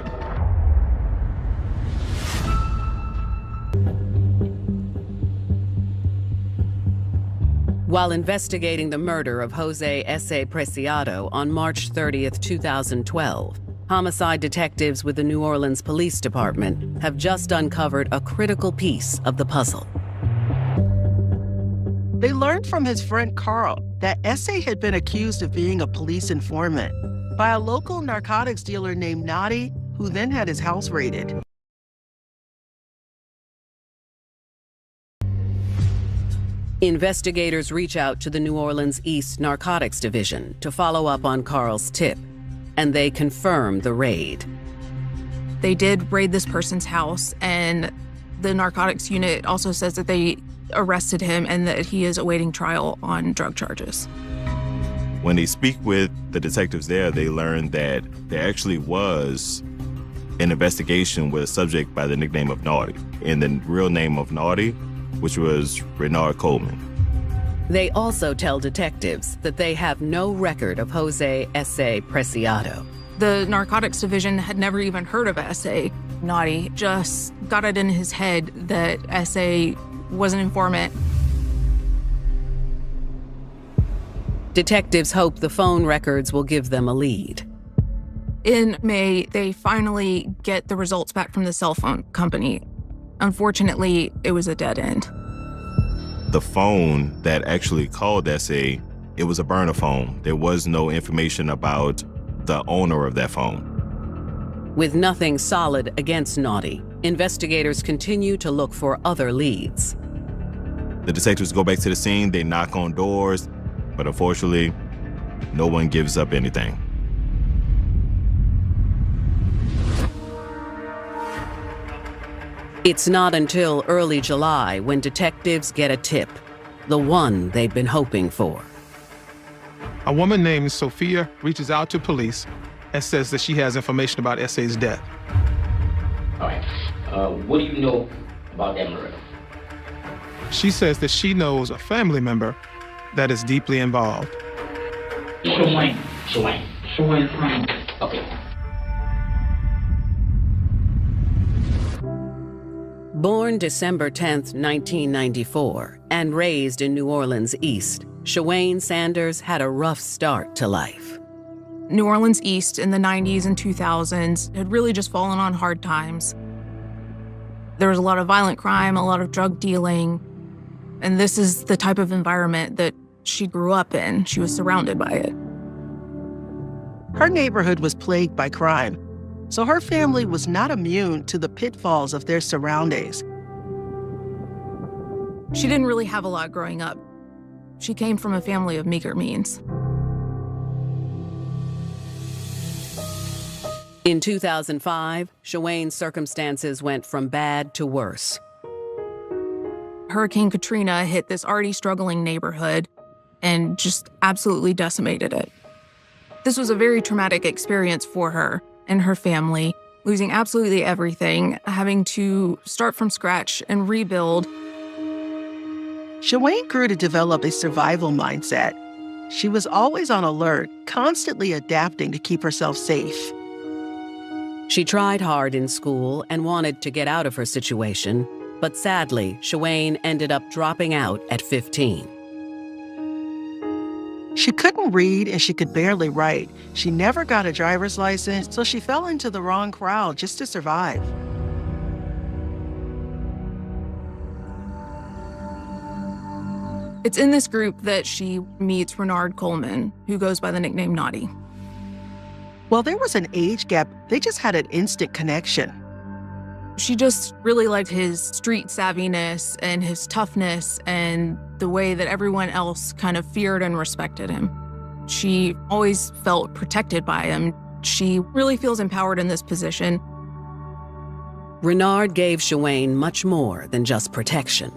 While investigating the murder of Jose S.A. Preciado on March 30th, 2012, homicide detectives with the New Orleans Police Department have just uncovered a critical piece of the puzzle. They learned from his friend Carl that S.A. had been accused of being a police informant by a local narcotics dealer named Naughty, who then had his house raided. Investigators reach out to the New Orleans East Narcotics Division to follow up on Carl's tip, and they confirm the raid. They did raid this person's house, and the narcotics unit also says that they arrested him and that he is awaiting trial on drug charges. When they speak with the detectives there, they learn that there actually was an investigation with a subject by the nickname of Naughty, and the real name of Naughty, which was Renard Coleman. They also tell detectives that they have no record of Jose S.A. Preciado. The narcotics division had never even heard of S.A. Naughty just got it in his head that S.A. was an informant. Detectives hope the phone records will give them a lead. In May, they finally get the results back from the cell phone company. Unfortunately, it was a dead end. The phone that actually called S.A., it was a burner phone. There was no information about the owner of that phone. With nothing solid against Naughty, investigators continue to look for other leads. The detectives go back to the scene, they knock on doors, but unfortunately, no one gives up anything. It's not until early July when detectives get a tip, the one they've been hoping for. A woman named Sophia reaches out to police and says that she has information about S.A.'s death. All right. What do you know about that murder? She says that she knows a family member that is deeply involved. Shawane. Shawane. Shawane's mom. Okay. Born December 10th, 1994, and raised in New Orleans East, Shawane Sanders had a rough start to life. New Orleans East in the 90s and 2000s had really just fallen on hard times. There was a lot of violent crime, a lot of drug dealing, and this is the type of environment that she grew up in. She was surrounded by it. Her neighborhood was plagued by crime, so her family was not immune to the pitfalls of their surroundings. She didn't really have a lot growing up. She came from a family of meager means. In 2005, Shawane's circumstances went from bad to worse. Hurricane Katrina hit this already struggling neighborhood and just absolutely decimated it. This was a very traumatic experience for her and her family, losing absolutely everything, having to start from scratch and rebuild. Shawane grew to develop a survival mindset. She was always on alert, constantly adapting to keep herself safe. She tried hard in school and wanted to get out of her situation, but sadly, Shawane ended up dropping out at 15. She couldn't read and she could barely write. She never got a driver's license, so she fell into the wrong crowd just to survive. It's in this group that she meets Renard Coleman, who goes by the nickname Naughty. While there was an age gap, they just had an instant connection. She just really liked his street savviness and his toughness and the way that everyone else kind of feared and respected him. She always felt protected by him. She really feels empowered in this position. Renard gave Shawane much more than just protection.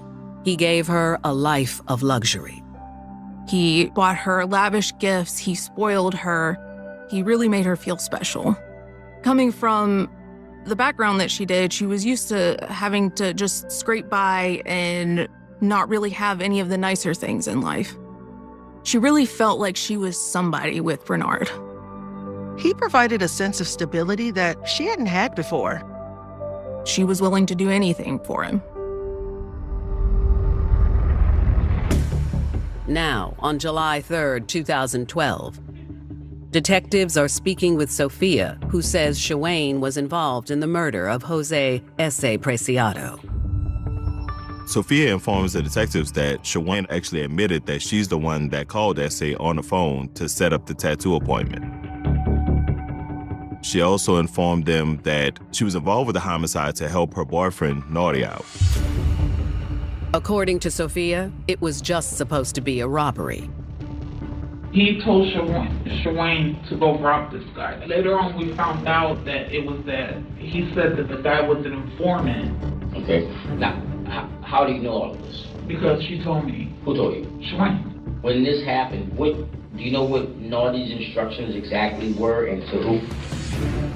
He gave her a life of luxury. He bought her lavish gifts. He spoiled her. He really made her feel special. Coming from the background that she did, she was used to having to just scrape by and not really have any of the nicer things in life. She really felt like she was somebody with Renard. He provided a sense of stability that she hadn't had before. She was willing to do anything for him. Now, on July 3rd, 2012, detectives are speaking with Sophia, who says Shawane was involved in the murder of Jose S.A. Preciado. Sophia informs the detectives that Shawane actually admitted that she's the one that called S.A. on the phone to set up the tattoo appointment. She also informed them that she was involved with the homicide to help her boyfriend, Naughty, out. According to Sophia, it was just supposed to be a robbery. He told Shawane to go rob this guy. Later on, we found out that he said that the guy was an informant. Okay. Now, how do you know all of this? Because she told me. Who told you? Shawane. When this happened, do you know what Naughty's instructions exactly were and to who?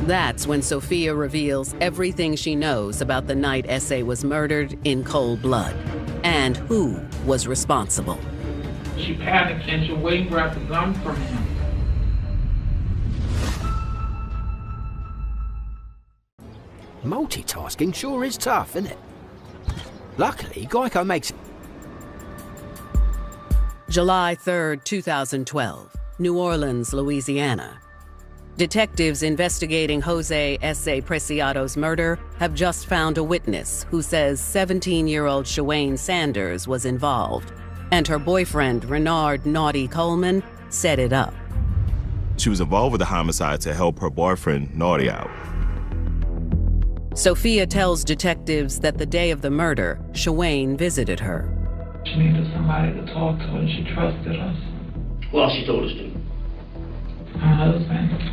That's when Sophia reveals everything she knows about the night S.A. was murdered in cold blood and who was responsible. She panicked and Shawane grabbed the gun from him. Multitasking sure is tough, isn't it? Luckily, Geico makes it. July 3rd, 2012, New Orleans, Louisiana. Detectives investigating Jose S.A. Preciado's murder have just found a witness who says 17-year-old Shawane Sanders was involved, and her boyfriend, Renard Naughty Coleman, set it up. She was involved with the homicide to help her boyfriend, Naughty, out. Sophia tells detectives that the day of the murder, Shawane visited her. She needed somebody to talk to and she trusted us. Well, she told us to. Her husband.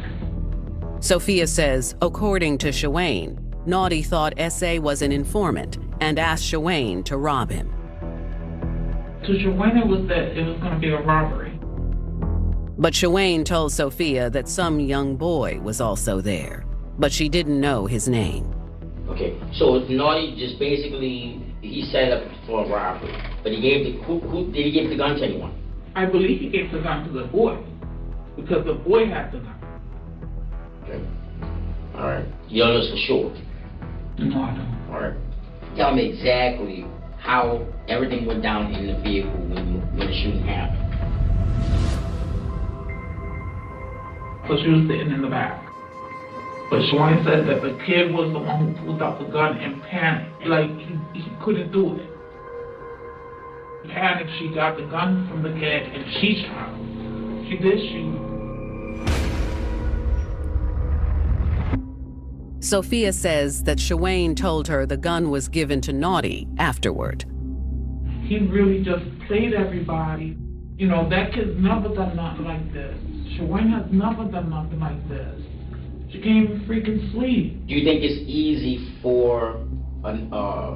Sophia says, according to Shawane, Naughty thought S.A. was an informant and asked Shawayne to rob him. To Shawayne, it was that it was going to be a robbery. But Shawayne told Sophia that some young boy was also there, but she didn't know his name. Okay, so Naughty just basically, he set up for a robbery, but he gave did he give the gun to anyone? I believe he gave the gun to the boy, because the boy had the gun. Okay. All right. You don't know this for sure? No, I don't. All right. Tell me exactly how everything went down in the vehicle when the shooting happened. So she was sitting in the back. But Shawayne said that the kid was the one who pulled out the gun and panicked. Like, he couldn't do it. Panicked, she got the gun from the kid and she shot. She did shoot. Sophia says that Shawayne told her the gun was given to Naughty afterward. He really just played everybody. You know, that kid's never done nothing like this. Shawayne has never done nothing like this. She can't even freaking sleep. Do you think it's easy for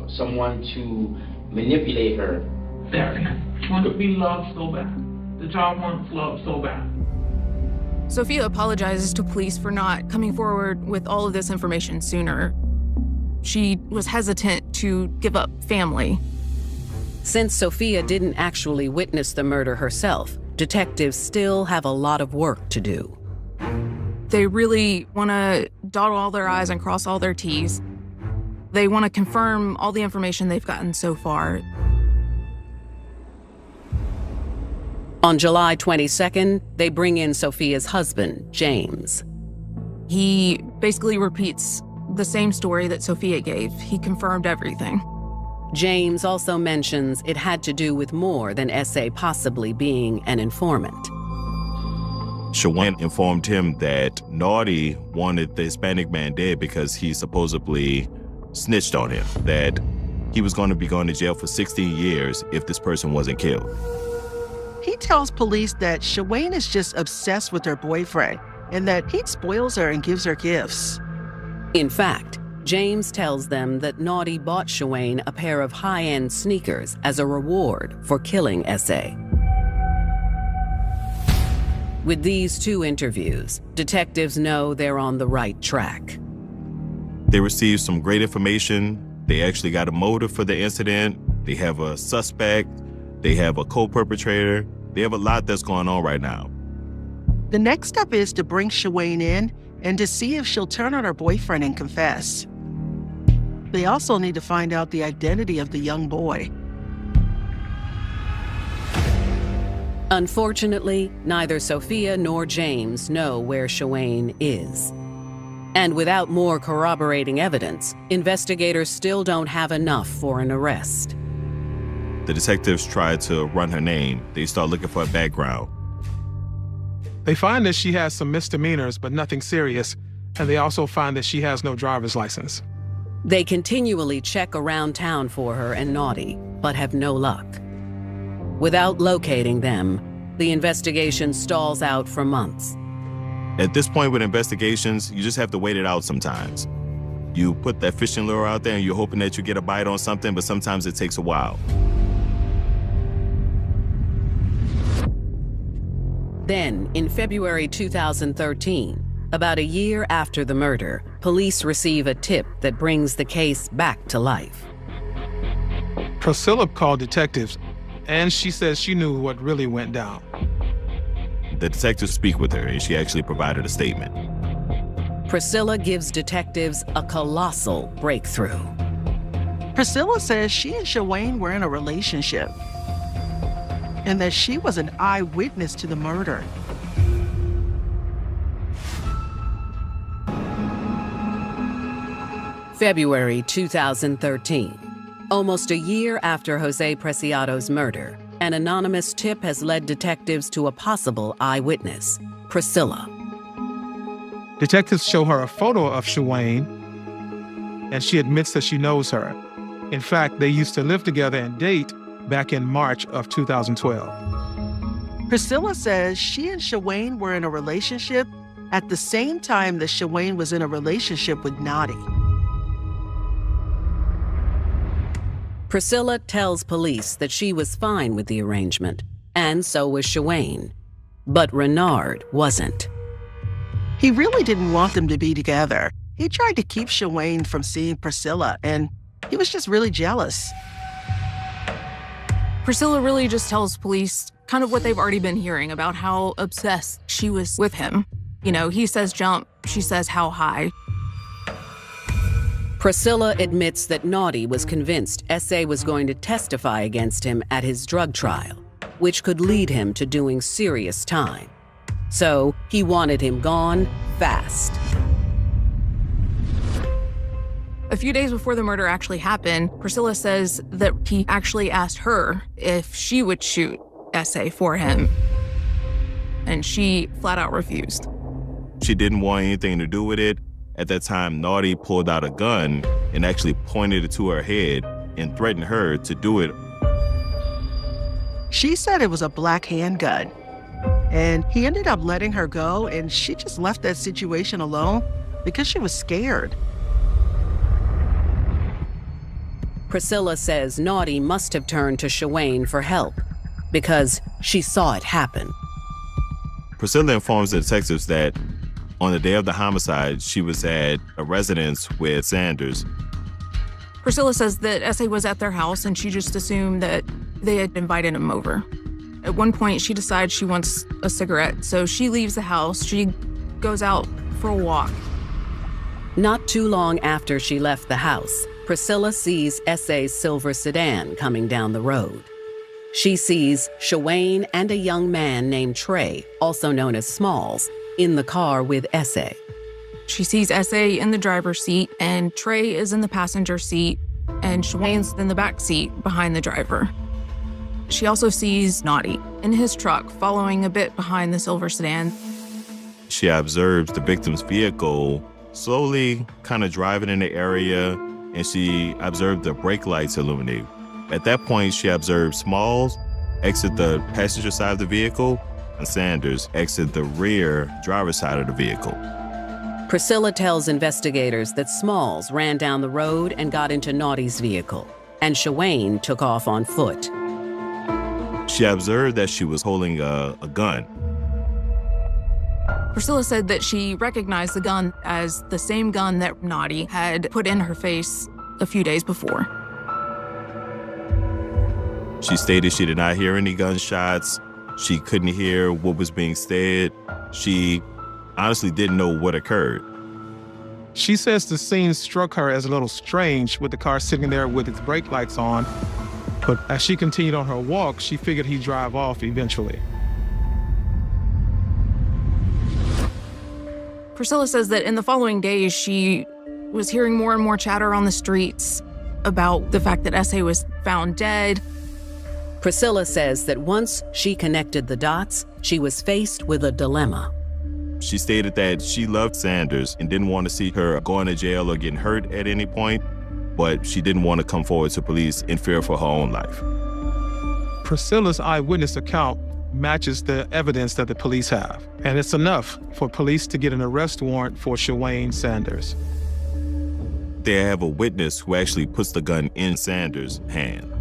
someone to manipulate her? Very. She wants to be loved so bad. The child wants love so bad. Sophia apologizes to police for not coming forward with all of this information sooner. She was hesitant to give up family. Since Sophia didn't actually witness the murder herself, detectives still have a lot of work to do. They really want to dot all their I's and cross all their T's. They want to confirm all the information they've gotten so far. On July 22nd, they bring in Sophia's husband, James. He basically repeats the same story that Sophia gave. He confirmed everything. James also mentions it had to do with more than S.A. possibly being an informant. Shawayne informed him that Naughty wanted the Hispanic man dead because he supposedly snitched on him, that he was going to be going to jail for 16 years if this person wasn't killed. He tells police that Shawayne is just obsessed with her boyfriend and that he spoils her and gives her gifts. In fact, James tells them that Naughty bought Shawayne a pair of high-end sneakers as a reward for killing S.A. With these two interviews, detectives know they're on the right track. They received some great information. They actually got a motive for the incident. They have a suspect. They have a co-perpetrator. They have a lot that's going on right now. The next step is to bring Shawayne in and to see if she'll turn on her boyfriend and confess. They also need to find out the identity of the young boy. Unfortunately, neither Sophia nor James know where Shawayne is. And without more corroborating evidence, investigators still don't have enough for an arrest. The detectives try to run her name. They start looking for a background. They find that she has some misdemeanors, but nothing serious, and they also find that she has no driver's license. They continually check around town for her and Naughty, but have no luck. Without locating them, the investigation stalls out for months. At this point with investigations, you just have to wait it out sometimes. You put that fishing lure out there and you're hoping that you get a bite on something, but sometimes it takes a while. Then, in February 2013, about a year after the murder, police receive a tip that brings the case back to life. Priscilla called detectives, and she says she knew what really went down. The detectives speak with her, and she actually provided a statement. Priscilla gives detectives a colossal breakthrough. Priscilla says she and Shawayne were in a relationship and that she was an eyewitness to the murder. February 2013. Almost a year after Jose Preciado's murder, an anonymous tip has led detectives to a possible eyewitness, Priscilla. Detectives show her a photo of Shawayne, and she admits that she knows her. In fact, they used to live together and date back in March of 2012. Priscilla says she and Shawayne were in a relationship at the same time that Shawayne was in a relationship with Naughty. Priscilla tells police that she was fine with the arrangement, and so was Chewayne. But Renard wasn't. He really didn't want them to be together. He tried to keep Chewayne from seeing Priscilla, and he was just really jealous. Priscilla really just tells police kind of what they've already been hearing about how obsessed she was with him. You know, he says jump, she says how high. Priscilla admits that Naughty was convinced S.A. was going to testify against him at his drug trial, which could lead him to doing serious time. So he wanted him gone fast. A few days before the murder actually happened, Priscilla says that he actually asked her if she would shoot S.A. for him, and she flat out refused. She didn't want anything to do with it. At that time, Naughty pulled out a gun and actually pointed it to her head and threatened her to do it. She said it was a black handgun, and he ended up letting her go, and she just left that situation alone because she was scared. Priscilla says Naughty must have turned to Chewayne for help because she saw it happen. Priscilla informs the detectives that on the day of the homicide, she was at a residence with Sanders. Priscilla says that S.A. was at their house and she just assumed that they had invited him over. At one point, she decides she wants a cigarette, so she leaves the house. She goes out for a walk. Not too long after she left the house, Priscilla sees S.A.'s silver sedan coming down the road. She sees Chewayne and a young man named Trey, also known as Smalls, in the car with S.A. She sees S.A. in the driver's seat, and Trey is in the passenger seat, and Chewayne's in the back seat behind the driver. She also sees Naughty in his truck following a bit behind the silver sedan. She observes the victim's vehicle slowly kind of driving in the area, and she observed the brake lights illuminate. At that point, she observed Smalls exit the passenger side of the vehicle and Sanders exit the rear driver's side of the vehicle. Priscilla tells investigators that Smalls ran down the road and got into Naughty's vehicle, and Chewayne took off on foot. She observed that she was holding a gun. Priscilla said that she recognized the gun as the same gun that Naughty had put in her face a few days before. She stated she did not hear any gunshots. She couldn't hear what was being said. She honestly didn't know what occurred. She says the scene struck her as a little strange with the car sitting there with its brake lights on. But as she continued on her walk, she figured he'd drive off eventually. Priscilla says that in the following days, she was hearing more and more chatter on the streets about the fact that S.A. was found dead. Priscilla says that once she connected the dots, she was faced with a dilemma. She stated that she loved Sanders and didn't want to see her going to jail or getting hurt at any point, but she didn't want to come forward to police in fear for her own life. Priscilla's eyewitness account matches the evidence that the police have, and it's enough for police to get an arrest warrant for Chewayne Sanders. They have a witness who actually puts the gun in Sanders' hand.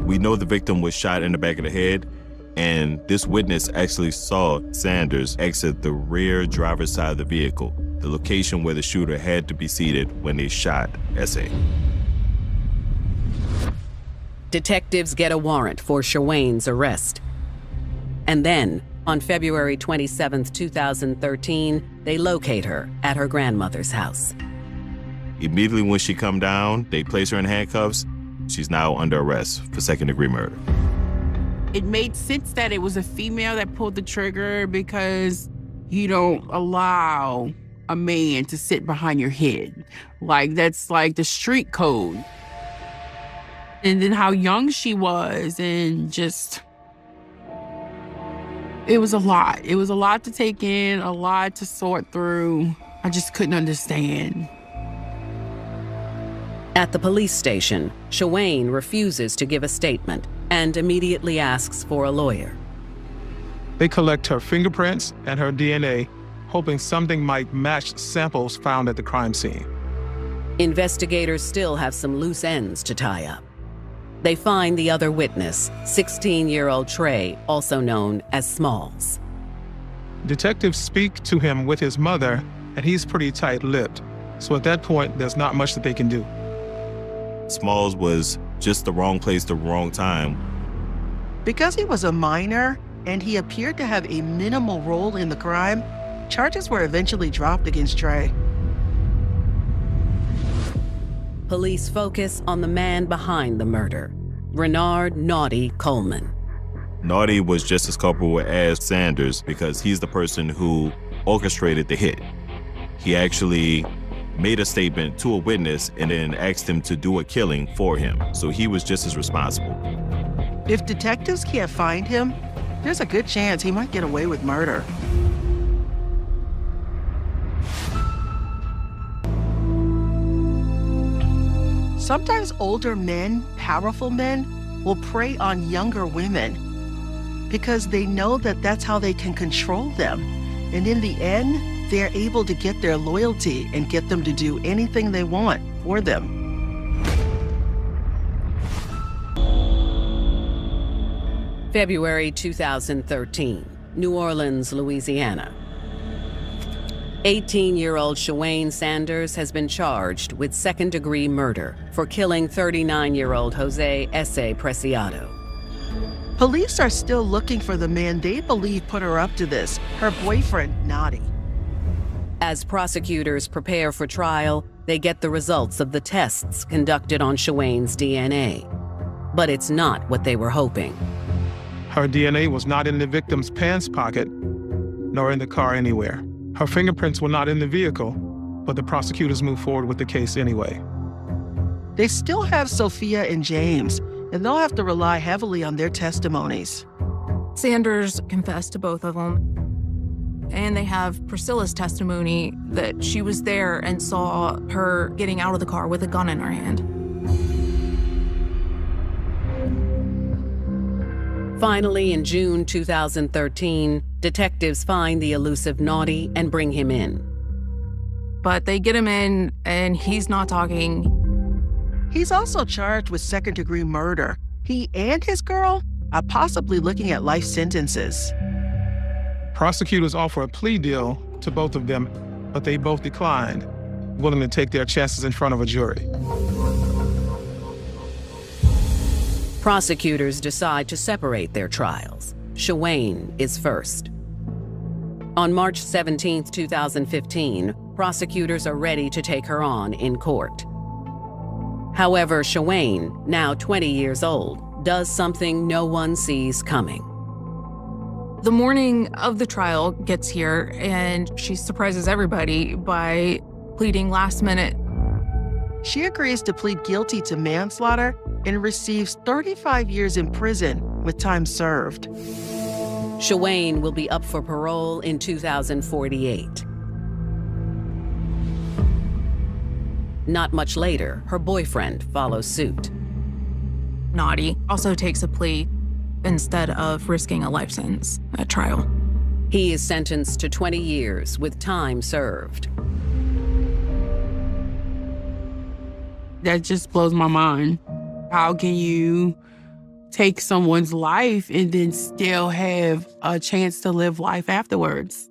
We know the victim was shot in the back of the head, and this witness actually saw Sanders exit the rear driver's side of the vehicle, the location where the shooter had to be seated when they shot S.A. Detectives get a warrant for Chewayne's arrest. And then, on February 27, 2013, they locate her at her grandmother's house. Immediately when she come down, they place her in handcuffs. She's now under arrest for second-degree murder. It made sense that it was a female that pulled the trigger because you don't allow a man to sit behind your head. Like, that's like the street code. And then how young she was, and just, it was a lot. It was a lot to take in, a lot to sort through. I just couldn't understand. At the police station, Chewayne refuses to give a statement and immediately asks for a lawyer. They collect her fingerprints and her DNA, hoping something might match samples found at the crime scene. Investigators still have some loose ends to tie up. They find the other witness, 16-year-old Trey, also known as Smalls. Detectives speak to him with his mother, and he's pretty tight-lipped. So at that point, there's not much that they can do. Smalls was just the wrong place, the wrong time. Because he was a minor and he appeared to have a minimal role in the crime, charges were eventually dropped against Trey. Police focus on the man behind the murder, Renard "Naughty" Coleman. Naughty was just as culpable as Sanders because he's the person who orchestrated the hit. He actually made a statement to a witness and then asked him to do a killing for him. So he was just as responsible. If detectives can't find him, there's a good chance he might get away with murder. Sometimes older men, powerful men, will prey on younger women because they know that that's how they can control them. And in the end, they're able to get their loyalty and get them to do anything they want for them. February 2013, New Orleans, Louisiana. 18-year-old Shawayne Sanders has been charged with second-degree murder for killing 39-year-old Jose S.A. Preciado. Police are still looking for the man they believe put her up to this, her boyfriend, Naughty. As prosecutors prepare for trial, they get the results of the tests conducted on Shawayne's DNA. But it's not what they were hoping. Her DNA was not in the victim's pants pocket, nor in the car anywhere. Her fingerprints were not in the vehicle, but the prosecutors moved forward with the case anyway. They still have Sophia and James, and they'll have to rely heavily on their testimonies. Sanders confessed to both of them. And they have Priscilla's testimony that she was there and saw her getting out of the car with a gun in her hand. Finally, in June 2013, detectives find the elusive Naughty and bring him in. But they get him in, and he's not talking. He's also charged with second-degree murder. He and his girl are possibly looking at life sentences. Prosecutors offer a plea deal to both of them, but they both declined, willing to take their chances in front of a jury. Prosecutors decide to separate their trials. Shawayne is first. On March 17, 2015, prosecutors are ready to take her on in court. However, Shawayne, now 20 years old, does something no one sees coming. The morning of the trial gets here, and she surprises everybody by pleading last minute. She agrees to plead guilty to manslaughter and receives 35 years in prison with time served. Shawayne will be up for parole in 2048. Not much later, her boyfriend follows suit. Naughty also takes a plea instead of risking a life sentence at trial. He is sentenced to 20 years with time served. That just blows my mind. How can you take someone's life and then still have a chance to live life afterwards?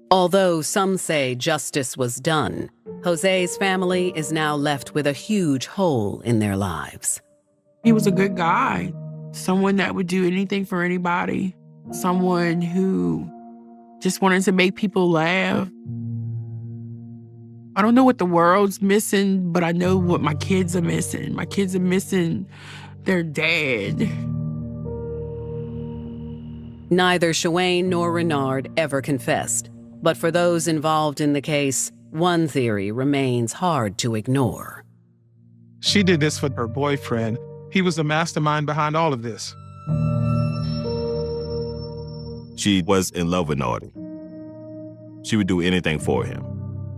Although some say justice was done, Jose's family is now left with a huge hole in their lives. He was a good guy, someone that would do anything for anybody, someone who just wanted to make people laugh. I don't know what the world's missing, but I know what my kids are missing. My kids are missing their dad. Neither Shawayne nor Renard ever confessed, but for those involved in the case, one theory remains hard to ignore. She did this for her boyfriend. He was the mastermind behind all of this. She was in love with Naughty. She would do anything for him.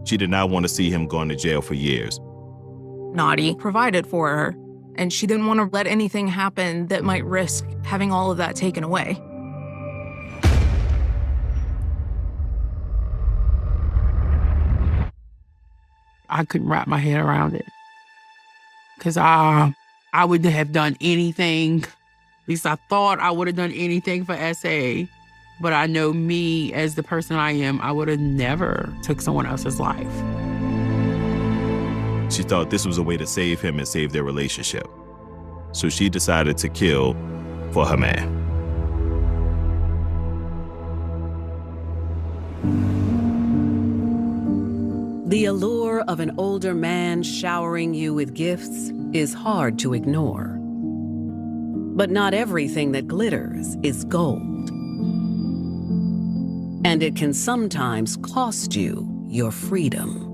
She did not want to see him going to jail for years. Naughty provided for her, and she didn't want to let anything happen that might risk having all of that taken away. I couldn't wrap my head around it. Because I I would have done anything. At least I thought I would have done anything for S.A. But I know me as the person I am, I would have never took someone else's life. She thought this was a way to save him and save their relationship. So she decided to kill for her man. The allure of an older man showering you with gifts is hard to ignore. But not everything that glitters is gold. And it can sometimes cost you your freedom.